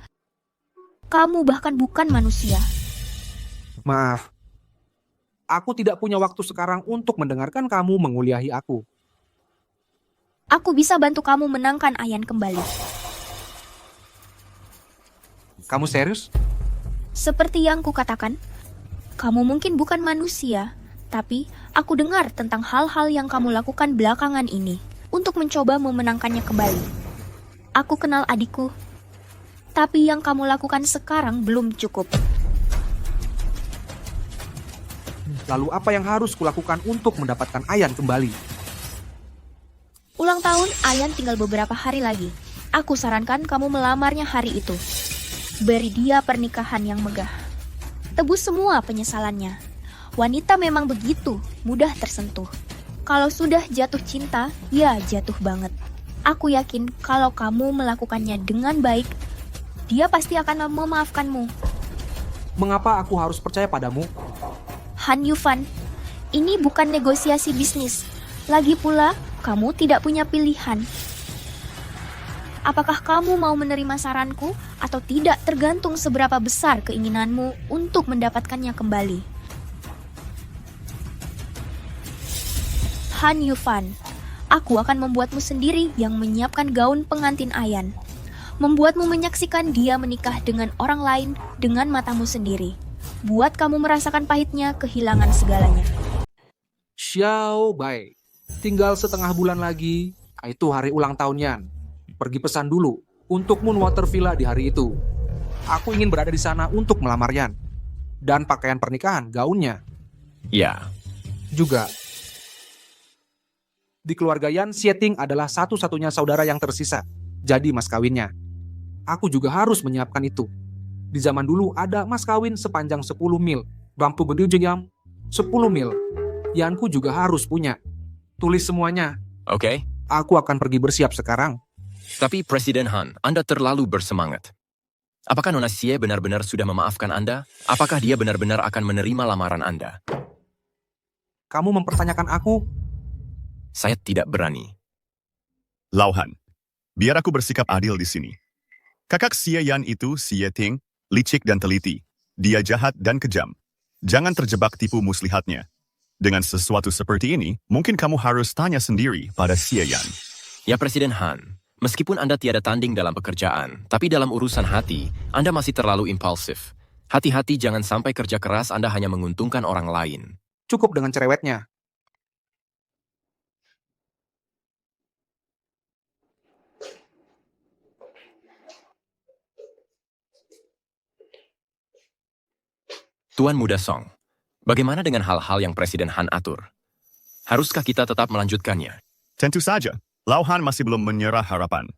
kamu bahkan bukan manusia. Maaf. Aku tidak punya waktu sekarang untuk mendengarkan kamu menguliahi aku. Aku bisa bantu kamu menangkan Ayan kembali. Kamu serius? Seperti yang kukatakan, kamu mungkin bukan manusia, tapi aku dengar tentang hal-hal yang kamu lakukan belakangan ini untuk mencoba memenangkannya kembali. Aku kenal adikku, tapi yang kamu lakukan sekarang belum cukup. Lalu apa yang harus kulakukan untuk mendapatkan Ayan kembali? Ulang tahun Ayan tinggal beberapa hari lagi. Aku sarankan kamu melamarnya hari itu. Beri dia pernikahan yang megah. Tebus semua penyesalannya. Wanita memang begitu, mudah tersentuh. Kalau sudah jatuh cinta, ya jatuh banget. Aku yakin kalau kamu melakukannya dengan baik, dia pasti akan memaafkanmu. Mengapa aku harus percaya padamu? Han Yufan, ini bukan negosiasi bisnis. Lagi pula, kamu tidak punya pilihan. Apakah kamu mau menerima saranku atau tidak tergantung seberapa besar keinginanmu untuk mendapatkannya kembali. Han Yufan, aku akan membuatmu sendiri yang menyiapkan gaun pengantin Ayan. Membuatmu menyaksikan dia menikah dengan orang lain dengan matamu sendiri. Buat kamu merasakan pahitnya kehilangan segalanya. Xiao Bai, tinggal setengah bulan lagi, itu hari ulang tahun Yan. Pergi pesan dulu untuk Moonwater Villa di hari itu. Aku ingin berada di sana untuk melamar Yan. Dan pakaian pernikahan, gaunnya. Ya. Juga. Di keluarga Yan, Xie Ting adalah satu-satunya saudara yang tersisa. Jadi mas kawinnya. Aku juga harus menyiapkan itu. Di zaman dulu ada mas kawin sepanjang 10 mil. Bampu gede jam 10 mil. Yanku juga harus punya. Tulis semuanya. Oke. Aku akan pergi bersiap sekarang. Tapi Presiden Han, Anda terlalu bersemangat. Apakah Nona Xie benar-benar sudah memaafkan Anda? Apakah dia benar-benar akan menerima lamaran Anda? Kamu mempertanyakan aku? Saya tidak berani. Lauhan, biar aku bersikap adil di sini. Kakak Xie Yan itu Xie Ting, licik dan teliti. Dia jahat dan kejam. Jangan terjebak tipu muslihatnya. Dengan sesuatu seperti ini, mungkin kamu harus tanya sendiri pada Xie Yan. Ya Presiden Han, meskipun Anda tiada tanding dalam pekerjaan, tapi dalam urusan hati, Anda masih terlalu impulsif. Hati-hati jangan sampai kerja keras Anda hanya menguntungkan orang lain. Cukup dengan cerewetnya. Tuan Muda Song, bagaimana dengan hal-hal yang Presiden Han atur? Haruskah kita tetap melanjutkannya? Tentu saja, Lauhan masih belum menyerah harapan.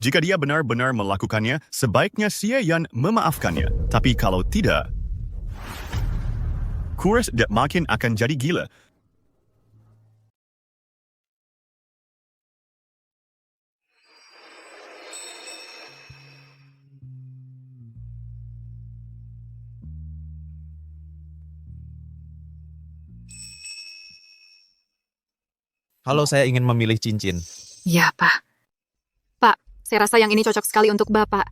Jika dia benar-benar melakukannya, sebaiknya Xie Yan memaafkannya. Tapi kalau tidak, kurs dia makin akan jadi gila. Halo, saya ingin memilih cincin. Ya, Pak. Pak, saya rasa yang ini cocok sekali untuk Bapak.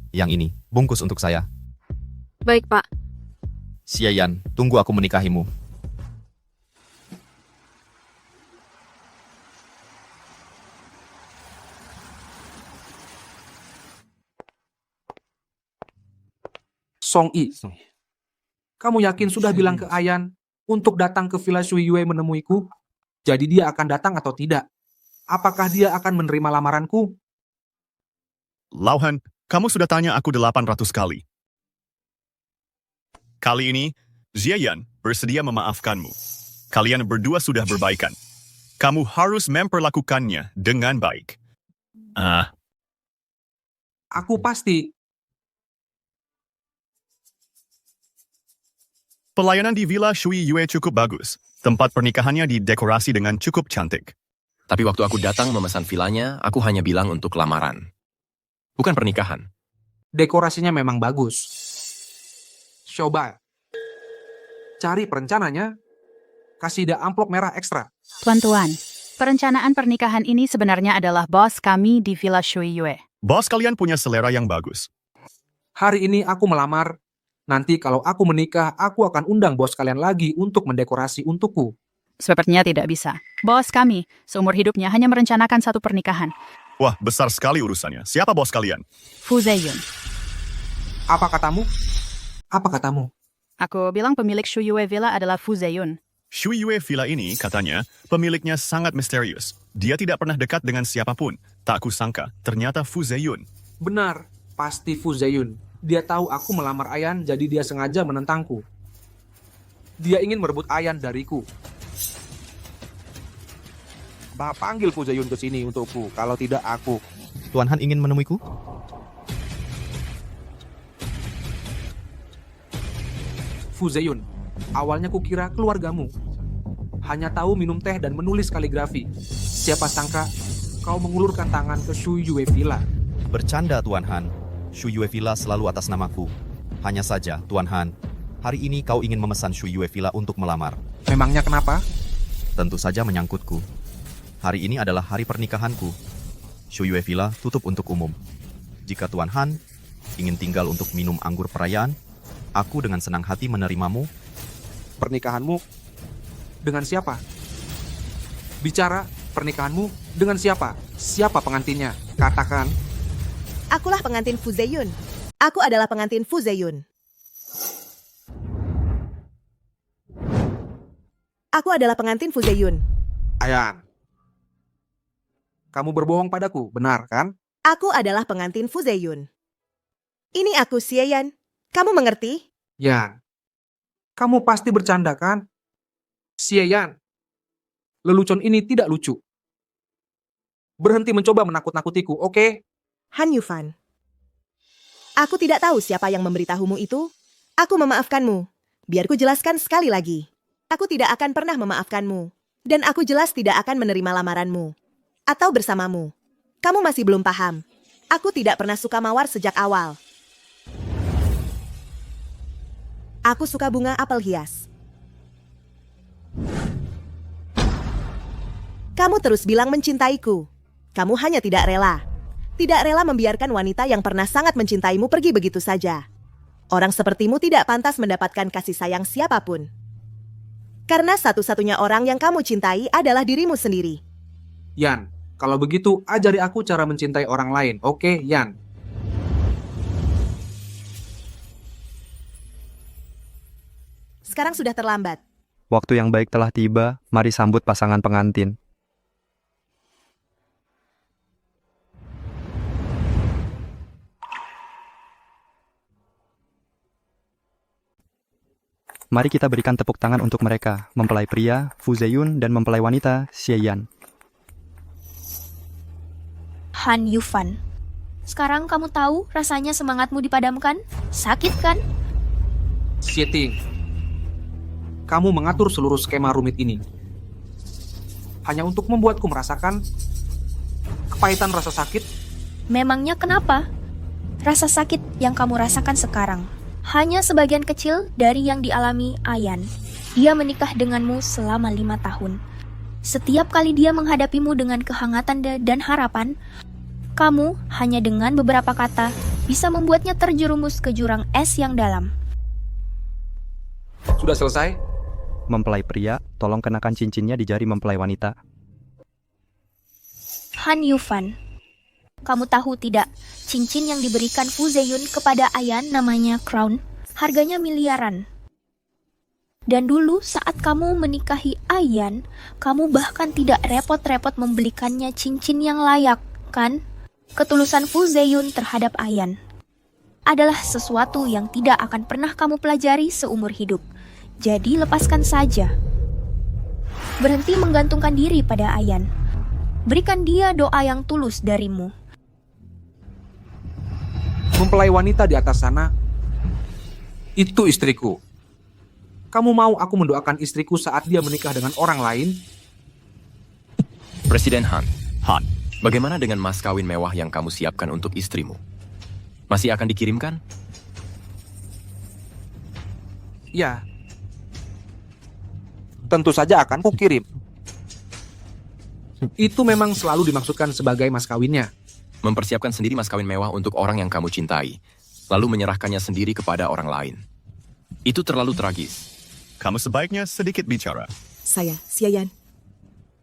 Yang ini, bungkus untuk saya. Baik, Pak. Xie Yan, tunggu aku menikahimu. Song Yi, kamu yakin sudah bilang ke Ayan untuk datang ke Villa Shui Yue menemuiku? Jadi dia akan datang atau tidak? Apakah dia akan menerima lamaranku? Lauhan, kamu sudah tanya aku 800 kali. Kali ini, Xie Yan bersedia memaafkanmu. Kalian berdua sudah berbaikan. Kamu harus memperlakukannya dengan baik. Aku pasti. Pelayanan di Villa Shui Yue cukup bagus. Tempat pernikahannya didekorasi dengan cukup cantik. Tapi waktu aku datang memesan vilanya, aku hanya bilang untuk lamaran. Bukan pernikahan. Dekorasinya memang bagus. Coba. Cari perencananya. Kasih dia amplop merah ekstra. Tuan-tuan, perencanaan pernikahan ini sebenarnya adalah bos kami di Villa Shui Yue. Bos kalian punya selera yang bagus. Hari ini aku melamar. Nanti kalau aku menikah, aku akan undang bos kalian lagi untuk mendekorasi untukku. Sepertinya tidak bisa. Bos kami, seumur hidupnya hanya merencanakan satu pernikahan. Wah, besar sekali urusannya. Siapa bos kalian? Fu Zeyun. Apa katamu? Apa katamu? Aku bilang pemilik Shui Yue Villa adalah Fu Zeyun. Shui Yue Villa ini, katanya, pemiliknya sangat misterius. Dia tidak pernah dekat dengan siapapun. Tak kusangka, ternyata Fu Zeyun. Benar, pasti Fu Zeyun. Dia tahu aku melamar Ayan, jadi dia sengaja menentangku. Dia ingin merebut Ayan dariku. Panggil Fu Zeyun ke sini untukku, kalau tidak aku. Tuan Han ingin menemuiku? Fu Zeyun, awalnya kukira keluargamu. Hanya tahu minum teh dan menulis kaligrafi. Siapa sangka kau mengulurkan tangan ke Shui Yue Villa. Bercanda, Tuan Han. Shui Yue Villa selalu atas namaku. Hanya saja, Tuan Han, hari ini kau ingin memesan Shui Yue Villa untuk melamar. Memangnya kenapa? Tentu saja menyangkutku. Hari ini adalah hari pernikahanku. Shui Yue Villa tutup untuk umum. Jika Tuan Han ingin tinggal untuk minum anggur perayaan, aku dengan senang hati menerimamu. Pernikahanmu dengan siapa? Bicara, pernikahanmu dengan siapa? Siapa pengantinnya? Katakan. Akulah pengantin Fu Zeyun. Aku adalah pengantin Fu Zeyun. Aku adalah pengantin Fu Zeyun. Ayan. Kamu berbohong padaku, benar kan? Aku adalah pengantin Fu Zeyun. Ini aku, Xie Yan. Kamu mengerti? Ya. Kamu pasti bercanda kan? Xie Yan, lelucon ini tidak lucu. Berhenti mencoba menakut-nakutiku, oke? Han Yufan. Aku tidak tahu siapa yang memberitahumu itu. Aku memaafkanmu. Biar ku jelaskan sekali lagi. Aku tidak akan pernah memaafkanmu. Dan aku jelas tidak akan menerima lamaranmu. Atau bersamamu. Kamu masih belum paham. Aku tidak pernah suka mawar sejak awal. Aku suka bunga apel hias. Kamu terus bilang mencintaiku. Kamu hanya tidak rela. Tidak rela membiarkan wanita yang pernah sangat mencintaimu pergi begitu saja. Orang sepertimu tidak pantas mendapatkan kasih sayang siapapun. Karena satu-satunya orang yang kamu cintai adalah dirimu sendiri. Yan, kalau begitu ajari aku cara mencintai orang lain, oke, Yan? Sekarang sudah terlambat. Waktu yang baik telah tiba, mari sambut pasangan pengantin. Mari kita berikan tepuk tangan untuk mereka, mempelai pria, Fu Zeyun, dan mempelai wanita, Xie Yan. Han Yufan. Sekarang kamu tahu rasanya semangatmu dipadamkan? Sakit kan? Xie Ting, kamu mengatur seluruh skema rumit ini hanya untuk membuatku merasakan kepahitan rasa sakit. Memangnya kenapa? Rasa sakit yang kamu rasakan sekarang hanya sebagian kecil dari yang dialami Ayan. Dia menikah denganmu selama 5 tahun. Setiap kali dia menghadapimu dengan kehangatan dan harapan, kamu hanya dengan beberapa kata bisa membuatnya terjerumus ke jurang es yang dalam. Sudah selesai? Mempelai pria, tolong kenakan cincinnya di jari mempelai wanita. Han Yufan, kamu tahu tidak, cincin yang diberikan Fu Zeyun kepada Ayan namanya crown, harganya miliaran. Dan dulu saat kamu menikahi Ayan, kamu bahkan tidak repot-repot membelikannya cincin yang layak, kan? Ketulusan Fu Zeyun terhadap Ayan adalah sesuatu yang tidak akan pernah kamu pelajari seumur hidup. Jadi lepaskan saja. Berhenti menggantungkan diri pada Ayan. Berikan dia doa yang tulus darimu. Mempelai wanita di atas sana, itu istriku. Kamu mau aku mendoakan istriku saat dia menikah dengan orang lain? Presiden Han. Han, bagaimana dengan mas kawin mewah yang kamu siapkan untuk istrimu? Masih akan dikirimkan? Ya. Tentu saja akan kukirim. Itu memang selalu dimaksudkan sebagai mas kawinnya. Mempersiapkan sendiri mas kawin mewah untuk orang yang kamu cintai, lalu menyerahkannya sendiri kepada orang lain. Itu terlalu tragis. Kamu sebaiknya sedikit bicara. Saya, Xie Yan,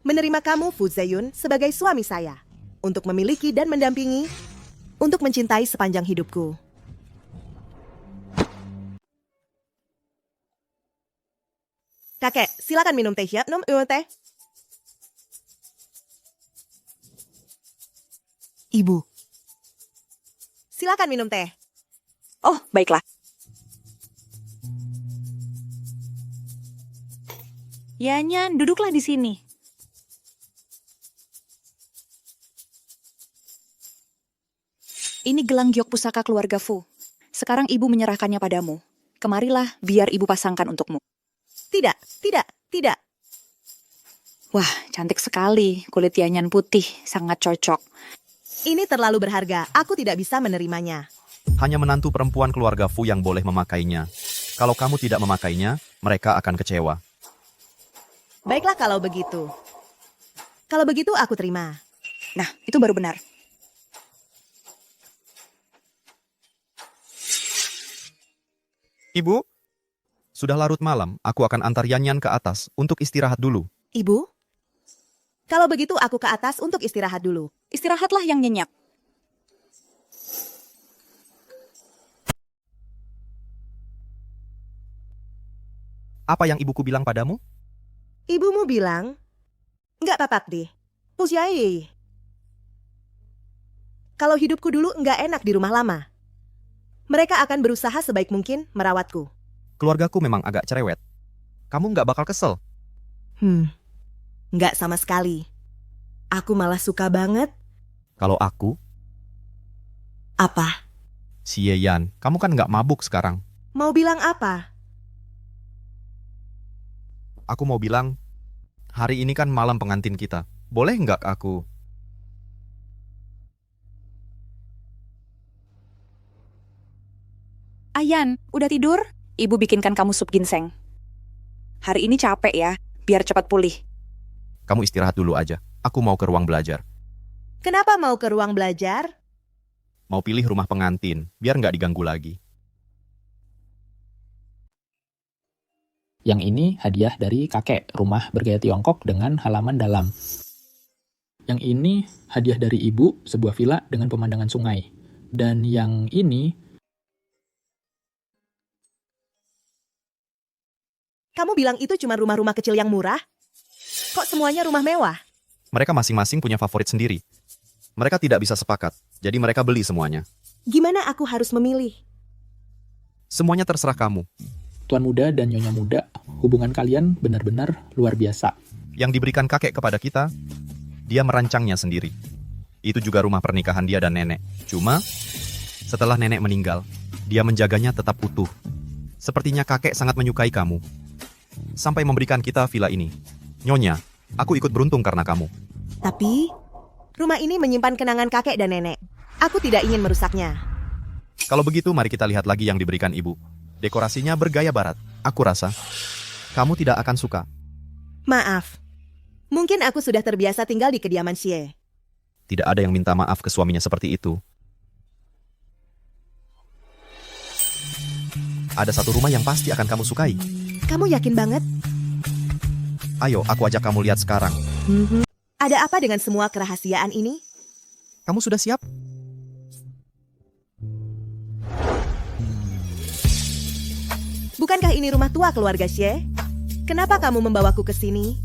menerima kamu, Fu Zeyun, sebagai suami saya. Untuk memiliki dan mendampingi, untuk mencintai sepanjang hidupku. Kakek, silakan minum teh ya, minum teh. Ibu, silakan minum teh. Oh, baiklah. Ya, Nyan, duduklah di sini. Ini gelang giok pusaka keluarga Fu. Sekarang ibu menyerahkannya padamu. Kemarilah, biar ibu pasangkan untukmu. Tidak, tidak, tidak. Wah, cantik sekali. Kulit Yanyan putih, sangat cocok. Ini terlalu berharga, aku tidak bisa menerimanya. Hanya menantu perempuan keluarga Fu yang boleh memakainya. Kalau kamu tidak memakainya, mereka akan kecewa. Baiklah kalau begitu. Kalau begitu aku terima. Nah, itu baru benar. Ibu, sudah larut malam, aku akan antar Yanyan ke atas untuk istirahat dulu. Ibu, kalau begitu aku ke atas untuk istirahat dulu. Istirahatlah yang nyenyak. Apa yang ibuku bilang padamu? Ibumu bilang, nggak apa-apa deh. Pusyai. Kalau hidupku dulu nggak enak di rumah lama. Mereka akan berusaha sebaik mungkin merawatku. Keluargaku memang agak cerewet. Kamu nggak bakal kesel. Nggak sama sekali. Aku malah suka banget. Kalau aku, Apa? Xie Yan, kamu kan nggak mabuk sekarang. Mau bilang apa? Aku mau bilang, hari ini kan malam pengantin kita. Boleh nggak aku? Ayan, udah tidur? Ibu bikinkan kamu sup ginseng. Hari ini capek ya, biar cepat pulih. Kamu istirahat dulu aja. Aku mau ke ruang belajar. Kenapa mau ke ruang belajar? Mau pilih rumah pengantin, biar nggak diganggu lagi. Yang ini hadiah dari kakek, rumah bergaya Tiongkok dengan halaman dalam. Yang ini hadiah dari ibu, sebuah villa dengan pemandangan sungai. Dan yang ini... Kamu bilang itu cuma rumah-rumah kecil yang murah? Kok semuanya rumah mewah? Mereka masing-masing punya favorit sendiri. Mereka tidak bisa sepakat, jadi mereka beli semuanya. Gimana aku harus memilih? Semuanya terserah kamu. Tuan muda dan nyonya muda, hubungan kalian benar-benar luar biasa. Yang diberikan kakek kepada kita, dia merancangnya sendiri. Itu juga rumah pernikahan dia dan nenek. Cuma, setelah nenek meninggal, dia menjaganya tetap utuh. Sepertinya kakek sangat menyukai kamu. Sampai memberikan kita villa ini. Nyonya, aku ikut beruntung karena kamu. Tapi, rumah ini menyimpan kenangan kakek dan nenek. Aku tidak ingin merusaknya. Kalau begitu, mari kita lihat lagi yang diberikan ibu. Dekorasinya bergaya barat. Aku rasa, kamu tidak akan suka. Maaf. Mungkin aku sudah terbiasa tinggal di kediaman Xie. Tidak ada yang minta maaf ke suaminya seperti itu. Ada satu rumah yang pasti akan kamu sukai. Kamu yakin banget? Ayo, aku ajak kamu lihat sekarang. Ada apa dengan semua kerahasiaan ini? Kamu sudah siap? Bukankah ini rumah tua keluarga Xie? Kenapa kamu membawaku ke sini?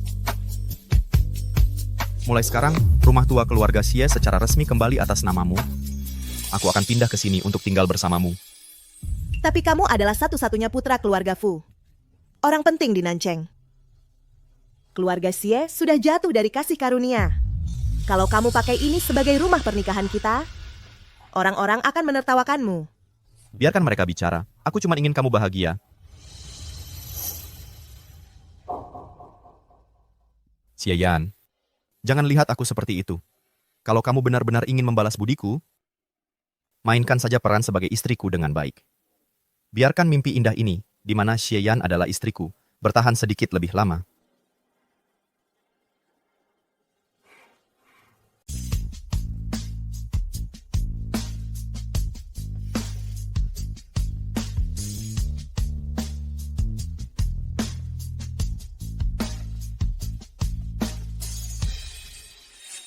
Mulai sekarang, rumah tua keluarga Xie secara resmi kembali atas namamu. Aku akan pindah ke sini untuk tinggal bersamamu. Tapi kamu adalah satu-satunya putra keluarga Fu. Orang penting di Nancheng. Keluarga Xie sudah jatuh dari kasih karunia. Kalau kamu pakai ini sebagai rumah pernikahan kita, orang-orang akan menertawakanmu. Biarkan mereka bicara. Aku cuma ingin kamu bahagia. Xie Yan, jangan lihat aku seperti itu. Kalau kamu benar-benar ingin membalas budiku, mainkan saja peran sebagai istriku dengan baik. Biarkan mimpi indah ini, di mana Xie Yan adalah istriku, bertahan sedikit lebih lama.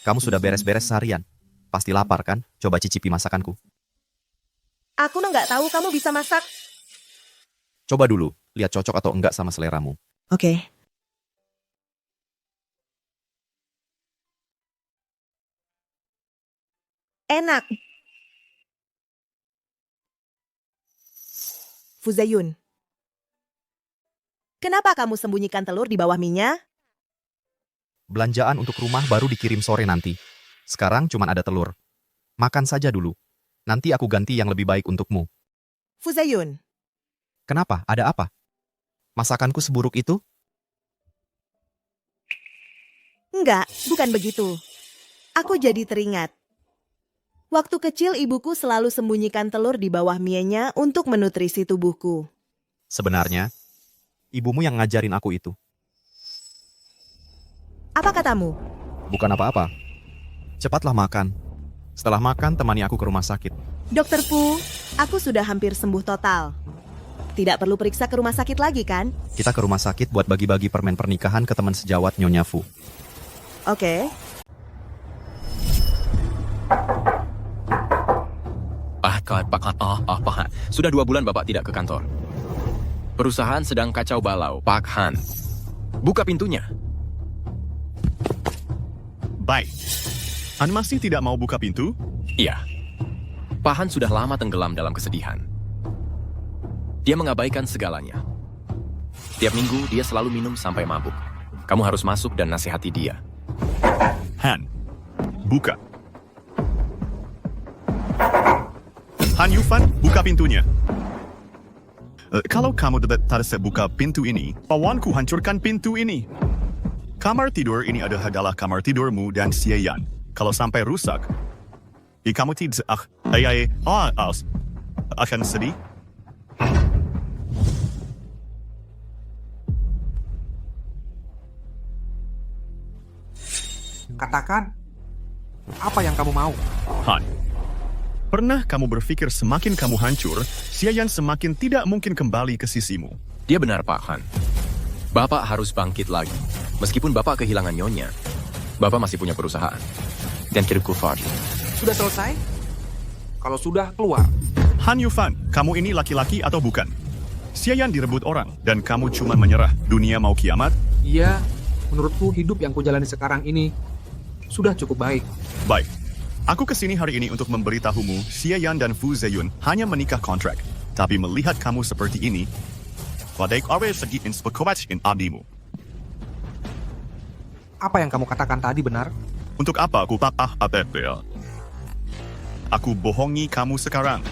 Kamu sudah beres-beres seharian. Pasti lapar kan? Coba cicipi masakanku. Aku nggak tahu kamu bisa masak. Coba dulu, lihat cocok atau enggak sama seleramu. Oke. Enak. Fu Zeyun. Kenapa kamu sembunyikan telur di bawah minyak? Belanjaan untuk rumah baru dikirim sore nanti. Sekarang cuma ada telur. Makan saja dulu. Nanti aku ganti yang lebih baik untukmu. Fu Zeyun. Kenapa? Ada apa? Masakanku seburuk itu? Enggak, bukan begitu. Aku jadi teringat. Waktu kecil ibuku selalu sembunyikan telur di bawah mienya untuk menutrisi tubuhku. Sebenarnya, ibumu yang ngajarin aku itu. Apa katamu? Bukan apa-apa. Cepatlah makan. Setelah makan, temani aku ke rumah sakit. Dokter Fu, aku sudah hampir sembuh total. Tidak perlu periksa ke rumah sakit lagi, kan? Kita ke rumah sakit buat bagi-bagi permen pernikahan ke teman sejawat Nyonya Fu. Oke. Pak. Sudah 2 bulan Bapak tidak ke kantor. Perusahaan sedang kacau balau, Pak Han. Buka pintunya. Baik. Han masih tidak mau buka pintu? Iya. Pak Han sudah lama tenggelam dalam kesedihan. Dia mengabaikan segalanya. Tiap minggu dia selalu minum sampai mabuk. Kamu harus masuk dan nasihati dia. Han, buka. Han Yufan, buka pintunya. Kalau kamu tak buka pintu ini, pawanku hancurkan pintu ini. Kamar tidur ini adalah kamar tidurmu dan Xie Yan. Kalau sampai rusak, kamu tidak akan sedih. Katakan, apa yang kamu mau? Han, pernah kamu berpikir semakin kamu hancur, Xie Yan semakin tidak mungkin kembali ke sisimu? Dia benar, Pak Han. Bapak harus bangkit lagi. Meskipun Bapak kehilangan Nyonya, Bapak masih punya perusahaan. Dan hidupku Fadli. Sudah selesai? Kalau sudah, keluar. Han Yufan, kamu ini laki-laki atau bukan? Xie Yan direbut orang, dan kamu cuma menyerah. Dunia mau kiamat? Iya, menurutku hidup yang kujalani sekarang ini sudah cukup baik. Baik. Aku kesini hari ini untuk memberitahumu, Xie Yan dan Fu Zeyun hanya menikah kontrak. Tapi melihat kamu seperti ini, pada awal segi inspekowat in adimu. Apa yang kamu katakan tadi benar? Untuk apa aku patah ATP? Aku bohongi kamu sekarang.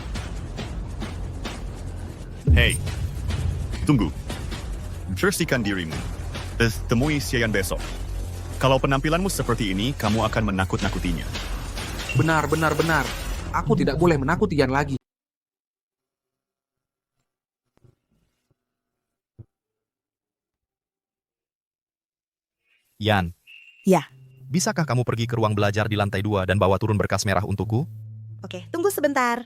Hei, tunggu. Bersihkan dirimu. Temui Xie Yan besok. Kalau penampilanmu seperti ini, kamu akan menakut-nakutinya. Benar. Aku tidak boleh menakuti Yan lagi. Yan. Ya. Bisakah kamu pergi ke ruang belajar di lantai 2 dan bawa turun berkas merah untukku? Oke, tunggu sebentar.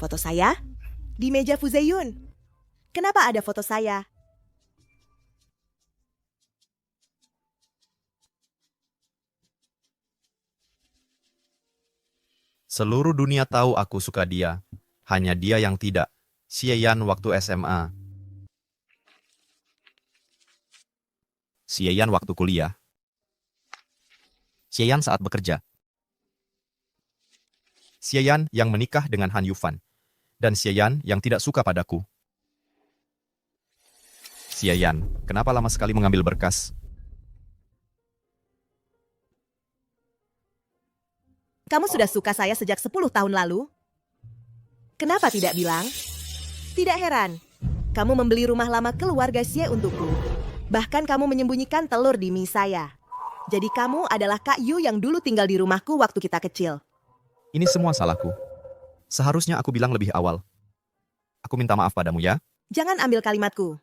Foto saya? Di meja Fu Zeyun. Kenapa ada foto saya? Seluruh dunia tahu aku suka dia. Hanya dia yang tidak. Xie Yan waktu SMA. Xie Yan waktu kuliah. Xie Yan saat bekerja. Xie Yan yang menikah dengan Han Yufan. Dan Xie Yan yang tidak suka padaku. Xie Yan, kenapa lama sekali mengambil berkas? Kamu sudah suka saya sejak 10 tahun lalu? Kenapa tidak bilang? Tidak heran. Kamu membeli rumah lama keluarga Xie untukku. Bahkan kamu menyembunyikan telur di mie saya. Jadi kamu adalah Kak Yu yang dulu tinggal di rumahku waktu kita kecil. Ini semua salahku. Seharusnya aku bilang lebih awal. Aku minta maaf padamu ya. Jangan ambil kalimatku.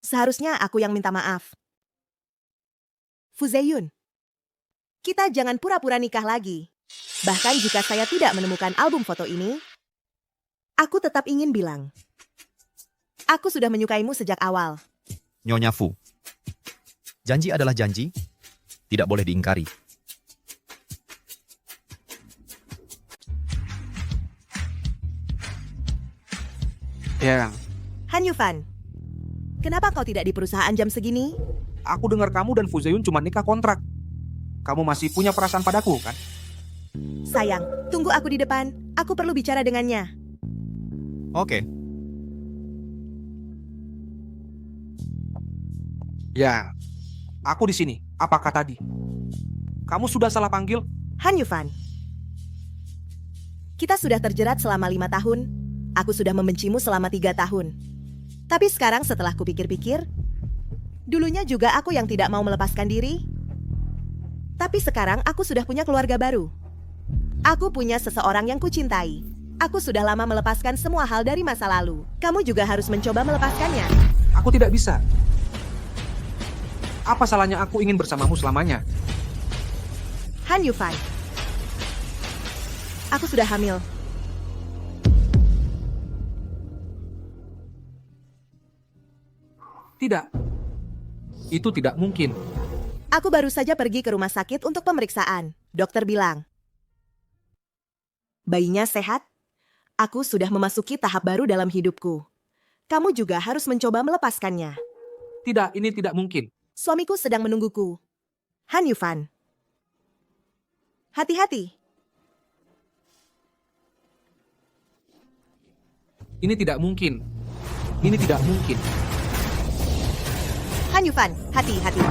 Seharusnya aku yang minta maaf. Fu Zeyun, kita jangan pura-pura nikah lagi. Bahkan jika saya tidak menemukan album foto ini, aku tetap ingin bilang, aku sudah menyukaimu sejak awal. Nyonya Fu. Janji adalah janji. Tidak boleh diingkari. Ya. Han Yufan, kenapa kau tidak di perusahaan jam segini? Aku dengar kamu dan Fu Zeyun cuma nikah kontrak. Kamu masih punya perasaan padaku, kan? Sayang, tunggu aku di depan. Aku perlu bicara dengannya. Oke. Ya, aku di sini. Apakah tadi? Kamu sudah salah panggil? Han Yufan, kita sudah terjerat selama 5 tahun. Aku sudah membencimu selama 3 tahun. Tapi sekarang setelah kupikir-pikir, dulunya juga aku yang tidak mau melepaskan diri. Tapi sekarang aku sudah punya keluarga baru. Aku punya seseorang yang kucintai. Aku sudah lama melepaskan semua hal dari masa lalu. Kamu juga harus mencoba melepaskannya. Aku tidak bisa. Apa salahnya aku ingin bersamamu selamanya? Han Yufan, aku sudah hamil. Tidak. Itu tidak mungkin. Aku baru saja pergi ke rumah sakit untuk pemeriksaan. Dokter bilang, bayinya sehat. Aku sudah memasuki tahap baru dalam hidupku. Kamu juga harus mencoba melepaskannya. Tidak, ini tidak mungkin. Suamiku sedang menungguku. Han Yufan, Hati-hati. Ini tidak mungkin. Ini tidak mungkin. Han Yufan, hati-hati.